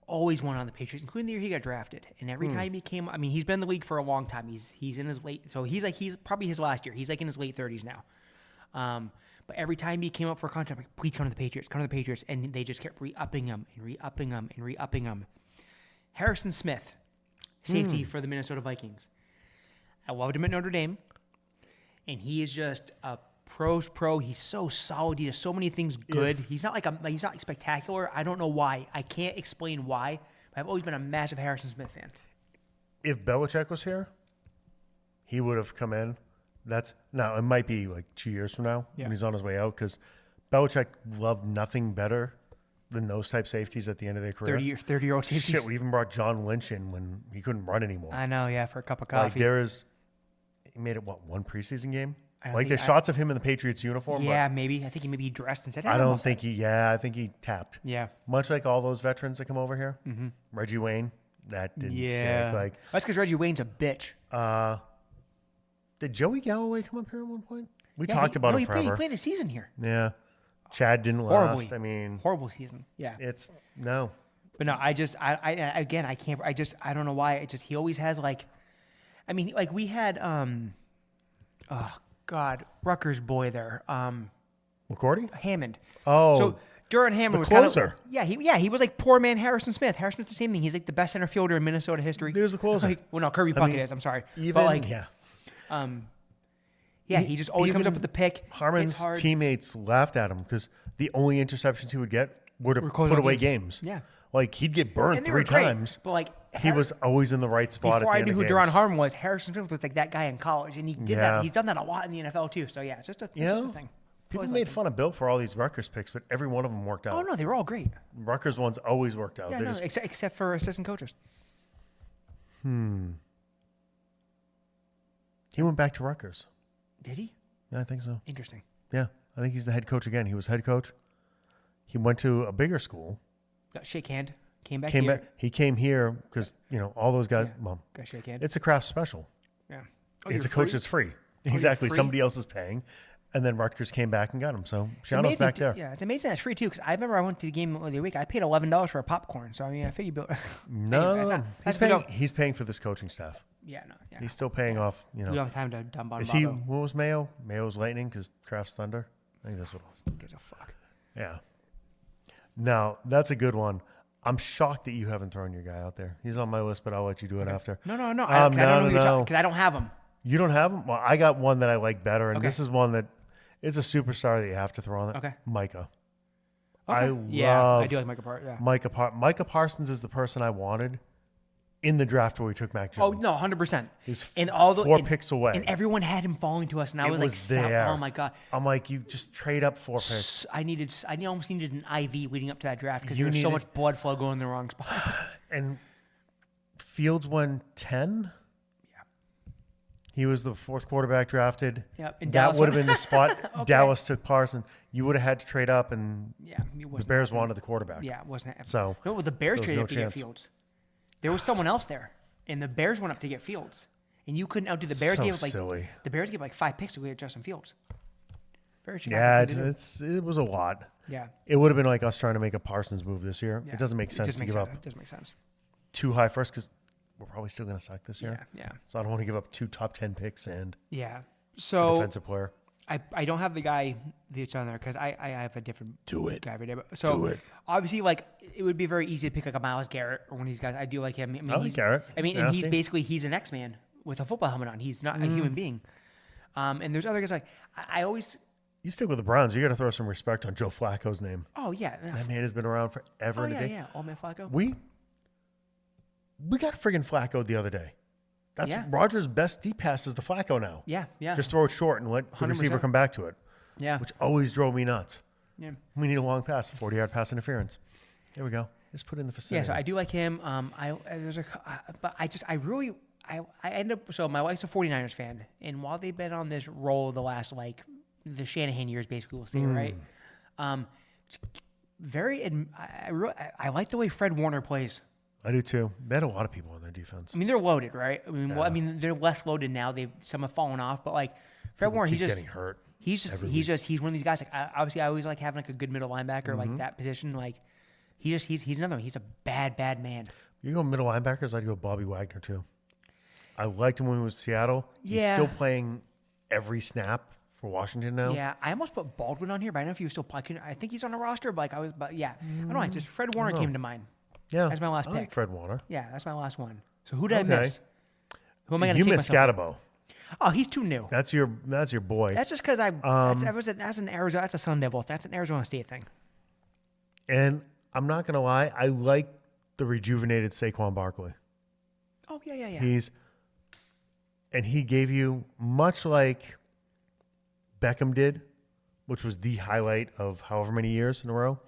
Speaker 1: always wanted on the Patriots, including the year he got drafted, and every time he came, I mean, he's been in the league for a long time. He's in his late, so he's probably his last year. He's like in his late 30s now. But every time he came up for a contract, like, please come to the Patriots, and they just kept re-upping him. Harrison Smith, safety for the Minnesota Vikings. I loved him at Notre Dame, and he is just a pro's pro. He's so solid. He does so many things good. He's not he's not spectacular. I don't know why. I can't explain why. But I've always been a massive Harrison Smith fan.
Speaker 2: If Belichick was here, he would have come in. Now it might be like 2 years from now when he's on his way out because Belichick loved nothing better than those type safeties at the end of their career.
Speaker 1: 30-year-old safeties.
Speaker 2: Shit, we even brought John Lynch in when he couldn't run anymore.
Speaker 1: I know, yeah, for a cup of coffee.
Speaker 2: He made it, one preseason game? There's shots of him in the Patriots uniform.
Speaker 1: Yeah, maybe. I think he dressed and said,
Speaker 2: I think he tapped.
Speaker 1: Yeah.
Speaker 2: Much like all those veterans that come over here. Mm-hmm. Reggie Wayne, that didn't stick.
Speaker 1: That's because Reggie Wayne's a bitch.
Speaker 2: Did Joey Galloway come up here at one point? We talked about him forever.
Speaker 1: He played a season here.
Speaker 2: Yeah. Chad didn't last. I mean,
Speaker 1: horrible season. Yeah.
Speaker 2: No.
Speaker 1: But no, I can't. I don't know why. He always has we had, Rutgers boy there.
Speaker 2: McCourty?
Speaker 1: Hammond.
Speaker 2: Oh.
Speaker 1: So Duran Hammond was
Speaker 2: closer.
Speaker 1: He was like poor man Harrison Smith. Harrison Smith, the same thing. He's like the best center fielder in Minnesota history.
Speaker 2: There's the closer.
Speaker 1: Kirby Puckett is. I'm sorry. He just always comes up with the pick.
Speaker 2: Harmon's teammates laughed at him because the only interceptions he would get were to
Speaker 1: Record
Speaker 2: put away
Speaker 1: games.
Speaker 2: games.
Speaker 1: Yeah.
Speaker 2: Like, he'd get burned
Speaker 1: And they
Speaker 2: 3
Speaker 1: were great,
Speaker 2: times.
Speaker 1: but like
Speaker 2: He was always in the right spot
Speaker 1: before
Speaker 2: at the
Speaker 1: I
Speaker 2: end
Speaker 1: knew
Speaker 2: of
Speaker 1: who
Speaker 2: games.
Speaker 1: Duron Harmon was, Harrison Smith was like that guy in college, and he did that. He's done that a lot in the NFL too. So yeah, it's just a thing.
Speaker 2: People
Speaker 1: Always
Speaker 2: made
Speaker 1: liked him.
Speaker 2: fun of Bill for all these Rutgers picks, but every one of them worked out.
Speaker 1: Oh no, they were all great.
Speaker 2: Rutgers ones always worked out.
Speaker 1: Yeah,
Speaker 2: They
Speaker 1: no,
Speaker 2: just-
Speaker 1: except for assistant coaches.
Speaker 2: He went back to Rutgers.
Speaker 1: Did he?
Speaker 2: Yeah, I think so.
Speaker 1: Interesting.
Speaker 2: Yeah, I think he's the head coach again. He was head coach. He went to a bigger school.
Speaker 1: Got shake hand. Came back.
Speaker 2: He came here because all those guys.
Speaker 1: Yeah.
Speaker 2: Well,
Speaker 1: Got shake hand.
Speaker 2: it's a craft special.
Speaker 1: Yeah.
Speaker 2: It's a coach that's free. Exactly.
Speaker 1: free?
Speaker 2: Somebody else is paying, and then Rutgers came back and got him. So
Speaker 1: It's
Speaker 2: Shiano's
Speaker 1: amazing
Speaker 2: back there.
Speaker 1: Yeah, it's amazing that's free too. Because I remember I went to the game the other week. I paid $11 for a popcorn. So I mean, I figured you built.
Speaker 2: No. He's paying for this coaching staff.
Speaker 1: Yeah, no. Yeah.
Speaker 2: He's still paying off.
Speaker 1: We don't have time to dump on
Speaker 2: Is
Speaker 1: Bobo.
Speaker 2: he? What was Mayo? Mayo's Lightning because Kraft's Thunder. I think that's what it was.
Speaker 1: Who gives a fuck?
Speaker 2: Yeah. Now that's a good one. I'm shocked that you haven't thrown your guy out there. He's on my list, but I'll let you do it after.
Speaker 1: No. I don't know who you're talking because I don't have him.
Speaker 2: You don't have him? Well, I got one that I like better, and
Speaker 1: Okay.
Speaker 2: this is one that it's a superstar that you have to throw on it.
Speaker 1: Okay.
Speaker 2: Micah.
Speaker 1: Okay.
Speaker 2: I love
Speaker 1: I do like Micah Parsons. Yeah.
Speaker 2: Micah Parsons is the person I wanted in the draft where we took Mac
Speaker 1: Oh
Speaker 2: Jones.
Speaker 1: no, 100%.
Speaker 2: He's
Speaker 1: And all the
Speaker 2: 4 picks away.
Speaker 1: and everyone had him falling to us, and I was like,
Speaker 2: there.
Speaker 1: oh my god.
Speaker 2: I'm like, you just trade up 4 picks.
Speaker 1: I almost needed an IV leading up to that draft because
Speaker 2: You
Speaker 1: there was so
Speaker 2: needed-
Speaker 1: much blood flow going in the wrong spot.
Speaker 2: And Fields went 10.
Speaker 1: Yeah.
Speaker 2: He was the 4th quarterback drafted.
Speaker 1: Yep, and
Speaker 2: That
Speaker 1: Dallas
Speaker 2: would have
Speaker 1: went-
Speaker 2: been the spot.
Speaker 1: Okay.
Speaker 2: Dallas took Parsons. You would have had to trade up, and
Speaker 1: Yeah,
Speaker 2: the Bears wanted the quarterback.
Speaker 1: Yeah, it wasn't happening.
Speaker 2: So,
Speaker 1: no, well, the Bears
Speaker 2: there was
Speaker 1: traded
Speaker 2: no
Speaker 1: up to get
Speaker 2: chance.
Speaker 1: Fields. There was someone else there, and the Bears went up to get Fields, and you couldn't outdo the Bears.
Speaker 2: So
Speaker 1: Gave like
Speaker 2: silly.
Speaker 1: The Bears gave like 5 picks to get Justin Fields. Bears should
Speaker 2: Yeah,
Speaker 1: have to do.
Speaker 2: it was a lot.
Speaker 1: Yeah.
Speaker 2: It would have been like us trying to make a Parsons move this year.
Speaker 1: Yeah.
Speaker 2: It doesn't make sense
Speaker 1: just
Speaker 2: to
Speaker 1: makes
Speaker 2: give
Speaker 1: sense.
Speaker 2: up
Speaker 1: It doesn't make sense.
Speaker 2: too high first because we're probably still going to suck this year.
Speaker 1: Yeah.
Speaker 2: So I don't want to give up 2 top 10 picks and
Speaker 1: Yeah.
Speaker 2: a
Speaker 1: So
Speaker 2: defensive player.
Speaker 1: I don't have the guy that's on there because I have a different
Speaker 2: Do it.
Speaker 1: guy every day. But, so
Speaker 2: Do it.
Speaker 1: obviously, like it would be very easy to pick like a Miles Garrett or one of these guys. I do like him. I mean,
Speaker 2: I like
Speaker 1: he's-
Speaker 2: Garrett.
Speaker 1: I mean,
Speaker 2: He's
Speaker 1: and he's
Speaker 2: nasty.
Speaker 1: basically an X-Man with a football helmet on. He's not a human being. And there's other guys like I always.
Speaker 2: You stick with the Browns, you got to throw some respect on Joe Flacco's name.
Speaker 1: Oh yeah.
Speaker 2: That man has been around forever
Speaker 1: Oh
Speaker 2: and a day.
Speaker 1: yeah. Old man Flacco.
Speaker 2: We got friggin' Flacco the other day. That's
Speaker 1: Yeah.
Speaker 2: Rogers' best deep pass is the Flacco now.
Speaker 1: Yeah.
Speaker 2: Just throw it short and let the
Speaker 1: 100%.
Speaker 2: receiver come back to it,
Speaker 1: Yeah.
Speaker 2: which always drove me nuts.
Speaker 1: Yeah.
Speaker 2: We need a long pass, 40-yard pass interference. There we go. Just put it in the
Speaker 1: Yeah,
Speaker 2: vicinity.
Speaker 1: so I do like him. But I end up. So my wife's a 49ers fan, and while they've been on this roll the last the Shanahan years, basically, we'll say right. I like the way Fred Warner plays.
Speaker 2: I do too. They had a lot of people on their defense.
Speaker 1: I mean, they're loaded, right? I mean, they're less loaded now. Some have fallen off, but like Fred Warner,
Speaker 2: keep
Speaker 1: he's just
Speaker 2: getting hurt.
Speaker 1: He's one of these guys. Like obviously, I always like having like a good middle linebacker like that position. Like he's another one. He's a bad man.
Speaker 2: You go middle linebackers, I'd go Bobby Wagner too. I liked him when he was Seattle.
Speaker 1: Yeah.
Speaker 2: He's still playing every snap for Washington now.
Speaker 1: Yeah, I almost put Baldwin on here, but I don't know if he was still playing. I think he's on the roster, but I don't know. Just Fred Warner came to mind.
Speaker 2: Yeah.
Speaker 1: That's my last
Speaker 2: I
Speaker 1: pick.
Speaker 2: like Fred Warner.
Speaker 1: Yeah, that's my last one. So who did I
Speaker 2: Okay.
Speaker 1: miss? Who am I going to
Speaker 2: You
Speaker 1: take
Speaker 2: missed
Speaker 1: myself?
Speaker 2: Scatabo.
Speaker 1: Oh, he's too new.
Speaker 2: That's your boy.
Speaker 1: That's just because that's an Arizona. That's a Sun Devil. That's an Arizona State thing.
Speaker 2: And I'm not gonna lie, I like the rejuvenated Saquon Barkley.
Speaker 1: Oh yeah.
Speaker 2: He gave you much like Beckham did, which was the highlight of however many years in a row.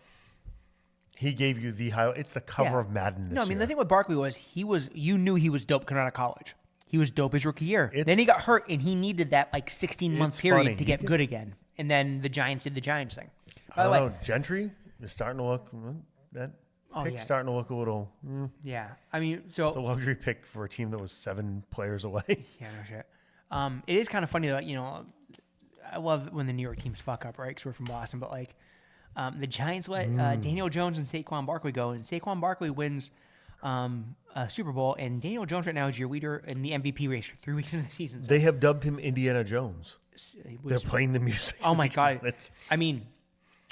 Speaker 2: He gave you the highlight. It's the cover of Madden this
Speaker 1: No, I mean
Speaker 2: year.
Speaker 1: the thing with Barkley was you knew he was dope coming out of college. He was dope his rookie year.
Speaker 2: It's-
Speaker 1: Then he got hurt and he needed that 16-month
Speaker 2: It's
Speaker 1: period
Speaker 2: funny.
Speaker 1: to get good again. And then the Giants did the Giants thing. By
Speaker 2: I
Speaker 1: the
Speaker 2: don't
Speaker 1: way,
Speaker 2: know. Gentry is starting to look that pick's
Speaker 1: yeah.
Speaker 2: starting to look a little.
Speaker 1: yeah. I mean, so
Speaker 2: It's a luxury pick for a team that was 7 players away.
Speaker 1: yeah, no shit. It is kind of funny that I love when the New York teams fuck up, right? Because we're from Boston, but the Giants let Daniel Jones and Saquon Barkley go, and Saquon Barkley wins a Super Bowl, and Daniel Jones right now is your leader in the MVP race for 3 weeks into the season. So
Speaker 2: They have dubbed him Indiana Jones.
Speaker 1: it
Speaker 2: They're
Speaker 1: was-
Speaker 2: playing the music.
Speaker 1: oh
Speaker 2: as
Speaker 1: my
Speaker 2: he goes
Speaker 1: god!
Speaker 2: on. It's,
Speaker 1: I mean,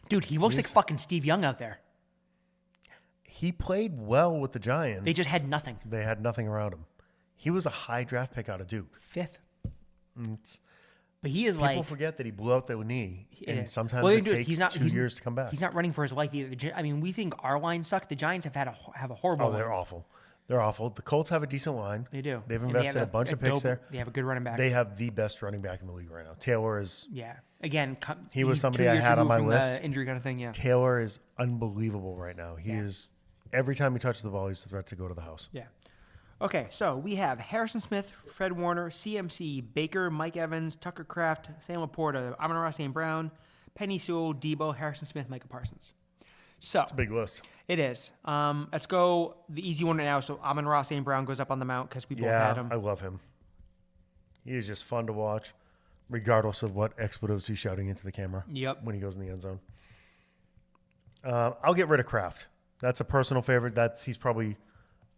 Speaker 1: dude, he looks like fucking Steve Young out there.
Speaker 2: he played well with the Giants.
Speaker 1: They just had nothing.
Speaker 2: They had nothing around him. He was a high draft pick out of Duke.
Speaker 1: 5th. But he is
Speaker 2: People forget that he blew out the knee, and sometimes it takes 2 years to come back.
Speaker 1: He's not running for his life either. I mean, we think our line sucks. The Giants have a horrible line.
Speaker 2: Oh, they're awful. They're awful. The Colts have a decent line.
Speaker 1: They do.
Speaker 2: They've invested a bunch of picks there.
Speaker 1: They have a good running back.
Speaker 2: They have the best running back in the league right now. Taylor is...
Speaker 1: Yeah. Again,
Speaker 2: he was somebody I had on my list.
Speaker 1: Injury kind of thing, yeah.
Speaker 2: Taylor is unbelievable right now. He is... Every time he touches the ball, he's a threat to go to the house.
Speaker 1: Yeah. Okay, so we have Harrison Smith, Fred Warner, CMC, Baker, Mike Evans, Tucker Kraft, Sam Laporta, Amon-Ra St. Brown, Penny Sewell, Debo, Harrison Smith, Micah Parsons. So
Speaker 2: it's a big list.
Speaker 1: It is. Let's go the easy one right now. So Amon-Ra St. Brown goes up on the mount because we both had him.
Speaker 2: I love him. He is just fun to watch, regardless of what expletives he's shouting into the camera.
Speaker 1: Yep.
Speaker 2: When he goes in the end zone. I'll get rid of Kraft. That's a personal favorite. He's probably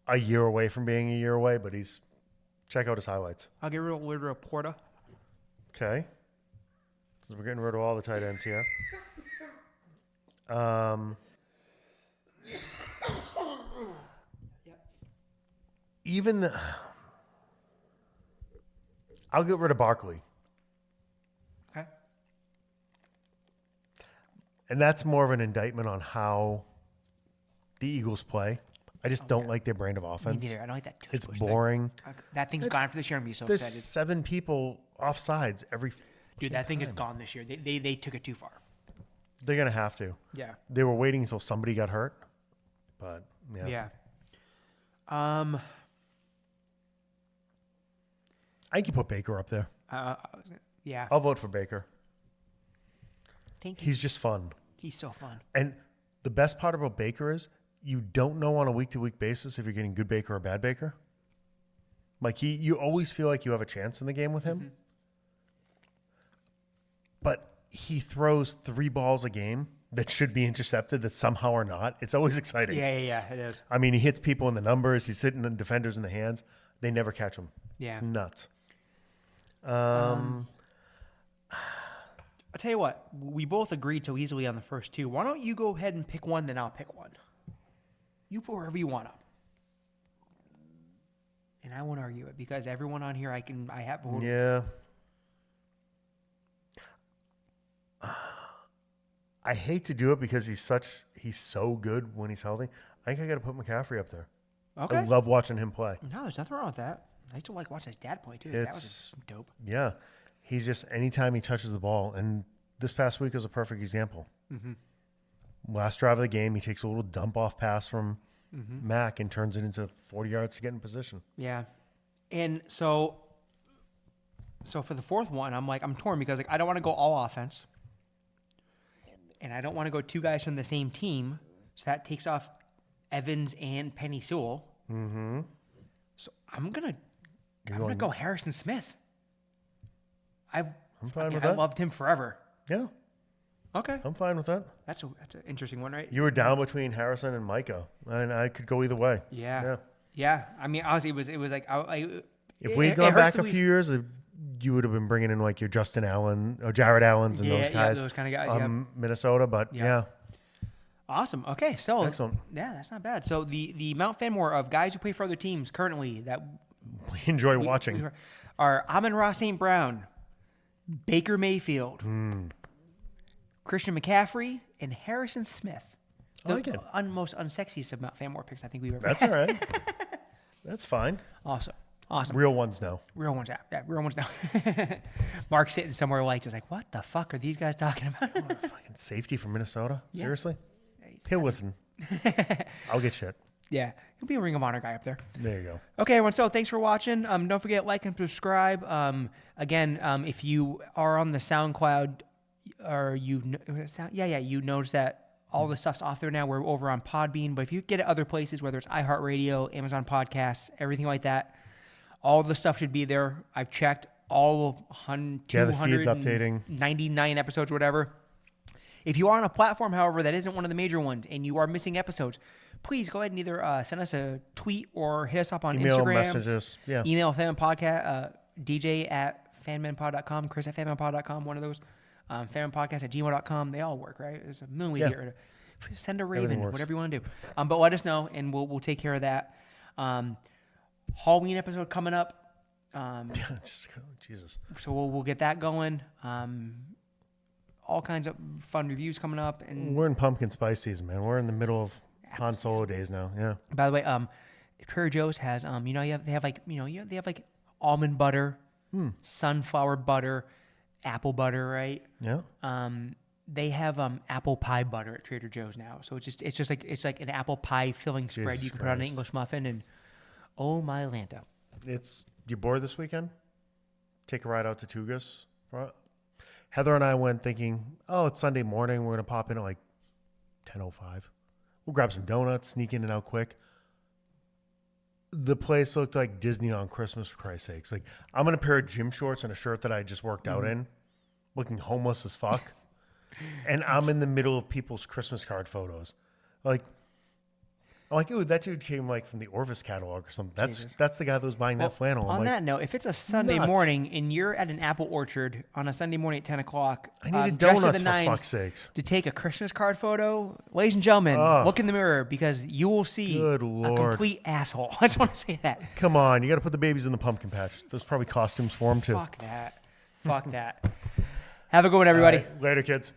Speaker 2: a year away from being a year away, but check out his highlights.
Speaker 1: I'll get rid of Porta.
Speaker 2: Okay. So we're getting rid of all the tight ends here. I'll get rid of Barkley.
Speaker 1: Okay.
Speaker 2: And that's more of an indictment on how the Eagles play. I just don't like their brand of offense.
Speaker 1: Me neither. I don't like that.
Speaker 2: It's boring.
Speaker 1: That thing's gone for this year. I'm so
Speaker 2: there's
Speaker 1: excited.
Speaker 2: 7 people off sides every.
Speaker 1: Dude, that thing is gone this year. They took it too far.
Speaker 2: They're gonna have to.
Speaker 1: Yeah.
Speaker 2: They were waiting until somebody got hurt, but yeah.
Speaker 1: Yeah.
Speaker 2: I can put Baker up there.
Speaker 1: Yeah.
Speaker 2: I'll vote for Baker.
Speaker 1: Thank you.
Speaker 2: He's just fun.
Speaker 1: He's so fun.
Speaker 2: And the best part about Baker is you don't know on a week-to-week basis if you're getting good Baker or bad Baker. Like you always feel like you have a chance in the game with him. Mm-hmm. But he throws 3 balls a game that should be intercepted that somehow are not. It's always exciting.
Speaker 1: Yeah, it is.
Speaker 2: I mean, he hits people in the numbers. He's hitting the defenders in the hands. They never catch him.
Speaker 1: Yeah.
Speaker 2: It's nuts.
Speaker 1: I'll tell you what. We both agreed so easily on the first 2. Why don't you go ahead and pick one, then I'll pick one. You put wherever you want up. And I won't argue it because everyone on here I have voted.
Speaker 2: Yeah. I hate to do it because he's so good when he's healthy. I think I got to put McCaffrey up there.
Speaker 1: Okay.
Speaker 2: I love watching him play.
Speaker 1: No, there's nothing wrong with that. I used to like watching his dad play too. That was dope.
Speaker 2: Yeah. He's just, anytime he touches the ball, and this past week was a perfect example. Mm-hmm. Last drive of the game, he takes a little dump off pass from Mac and turns it into 40 yards to get in position.
Speaker 1: Yeah. And so for the fourth one, I'm torn because I don't want to go all offense. And I don't want to go 2 guys from the same team. So that takes off Evans and Penny Sewell. Mm-hmm. So I'm gonna go Harrison Smith.
Speaker 2: I'm fine with that.
Speaker 1: I loved him forever.
Speaker 2: Yeah.
Speaker 1: Okay.
Speaker 2: I'm fine with that.
Speaker 1: That's an interesting one, right?
Speaker 2: You were down between Harrison and Micah, and I could go either way.
Speaker 1: Yeah. I mean, honestly, it was like
Speaker 2: if we'd gone back a few years, you would have been bringing in like your Justin Allen or Jared Allens and those guys.
Speaker 1: Yeah, those kind of guys.
Speaker 2: Minnesota, but yeah.
Speaker 1: Awesome. Okay, so
Speaker 2: excellent.
Speaker 1: Yeah, that's not bad. So the Mount Fanmore of guys who play for other teams currently that
Speaker 2: we enjoy watching
Speaker 1: are Amon-Ra St. Brown, Baker Mayfield, Christian McCaffrey, and Harrison Smith.
Speaker 2: I like it.
Speaker 1: Most unsexiest of Mount Fanmore picks I think we've ever
Speaker 2: had. That's all right. That's fine.
Speaker 1: Awesome.
Speaker 2: Real ones now.
Speaker 1: Real ones out. Yeah, real ones now. Mark's sitting somewhere like just like, what the fuck are these guys talking about?
Speaker 2: Fucking safety from Minnesota?
Speaker 1: Yeah.
Speaker 2: Seriously? He'll listen. I'll get shit.
Speaker 1: Yeah. He'll be a Ring of Honor guy up there.
Speaker 2: There you go.
Speaker 1: Okay, everyone. So thanks for watching. Don't forget, like and subscribe. Again, if you are on the SoundCloud or you notice that all the stuff's off there now. We're over on Podbean. But if you get it other places, whether it's iHeartRadio, Amazon Podcasts, everything like that, all the stuff should be there. I've checked all 299 episodes or whatever. If you are on a platform, however, that isn't one of the major ones and you are missing episodes, please go ahead and either send us a tweet or hit us up on Instagram.
Speaker 2: Messages. Yeah.
Speaker 1: Email FANMEN Podcast, DJ@fanmenpod.com, Chris at fanmenpod.com, one of those. FANMENPodcast@gmail.com. They all work, right? There's a million ways here. Send a raven, whatever you want to do. But let us know and we'll take care of that. Halloween episode coming up.
Speaker 2: Jesus.
Speaker 1: So we'll get that going. All kinds of fun reviews coming up. And
Speaker 2: We're in pumpkin spice season, man. We're in the middle of Han Solo days now. Yeah.
Speaker 1: by the way, Trader Joe's has they have like almond butter, sunflower butter, apple butter, right?
Speaker 2: Yeah.
Speaker 1: They have apple pie butter at Trader Joe's now. So it's like an apple pie filling spread
Speaker 2: Jesus
Speaker 1: you can put on an
Speaker 2: Christ.
Speaker 1: English muffin, and oh my Lanta.
Speaker 2: You bored this weekend? Take a ride out to Tugas. Heather and I went thinking, oh, it's Sunday morning. We're going to pop in at like 10:05. We'll grab some donuts, sneak in and out quick. The place looked like Disney on Christmas, for Christ's sakes. Like, I'm in a pair of gym shorts and a shirt that I just worked out in, looking homeless as fuck. And I'm in the middle of people's Christmas card photos. Like, I'm like, ooh, that dude came like from the Orvis catalog or something. That's the guy that was buying that flannel.
Speaker 1: On that note, if it's a Sunday morning and you're at an apple orchard on a Sunday morning at 10 o'clock,
Speaker 2: I needed
Speaker 1: dressed to
Speaker 2: donuts
Speaker 1: the
Speaker 2: for
Speaker 1: nines
Speaker 2: fuck's sakes.
Speaker 1: to take a Christmas card photo, ladies and gentlemen, look in the mirror because you will see
Speaker 2: Good
Speaker 1: a
Speaker 2: Lord.
Speaker 1: complete asshole. I just want to say that.
Speaker 2: Come on, you got to put the babies in the pumpkin patch. There's probably costumes for them too.
Speaker 1: Fuck that. Fuck that. Have a good one, everybody.
Speaker 2: All right, later, kids.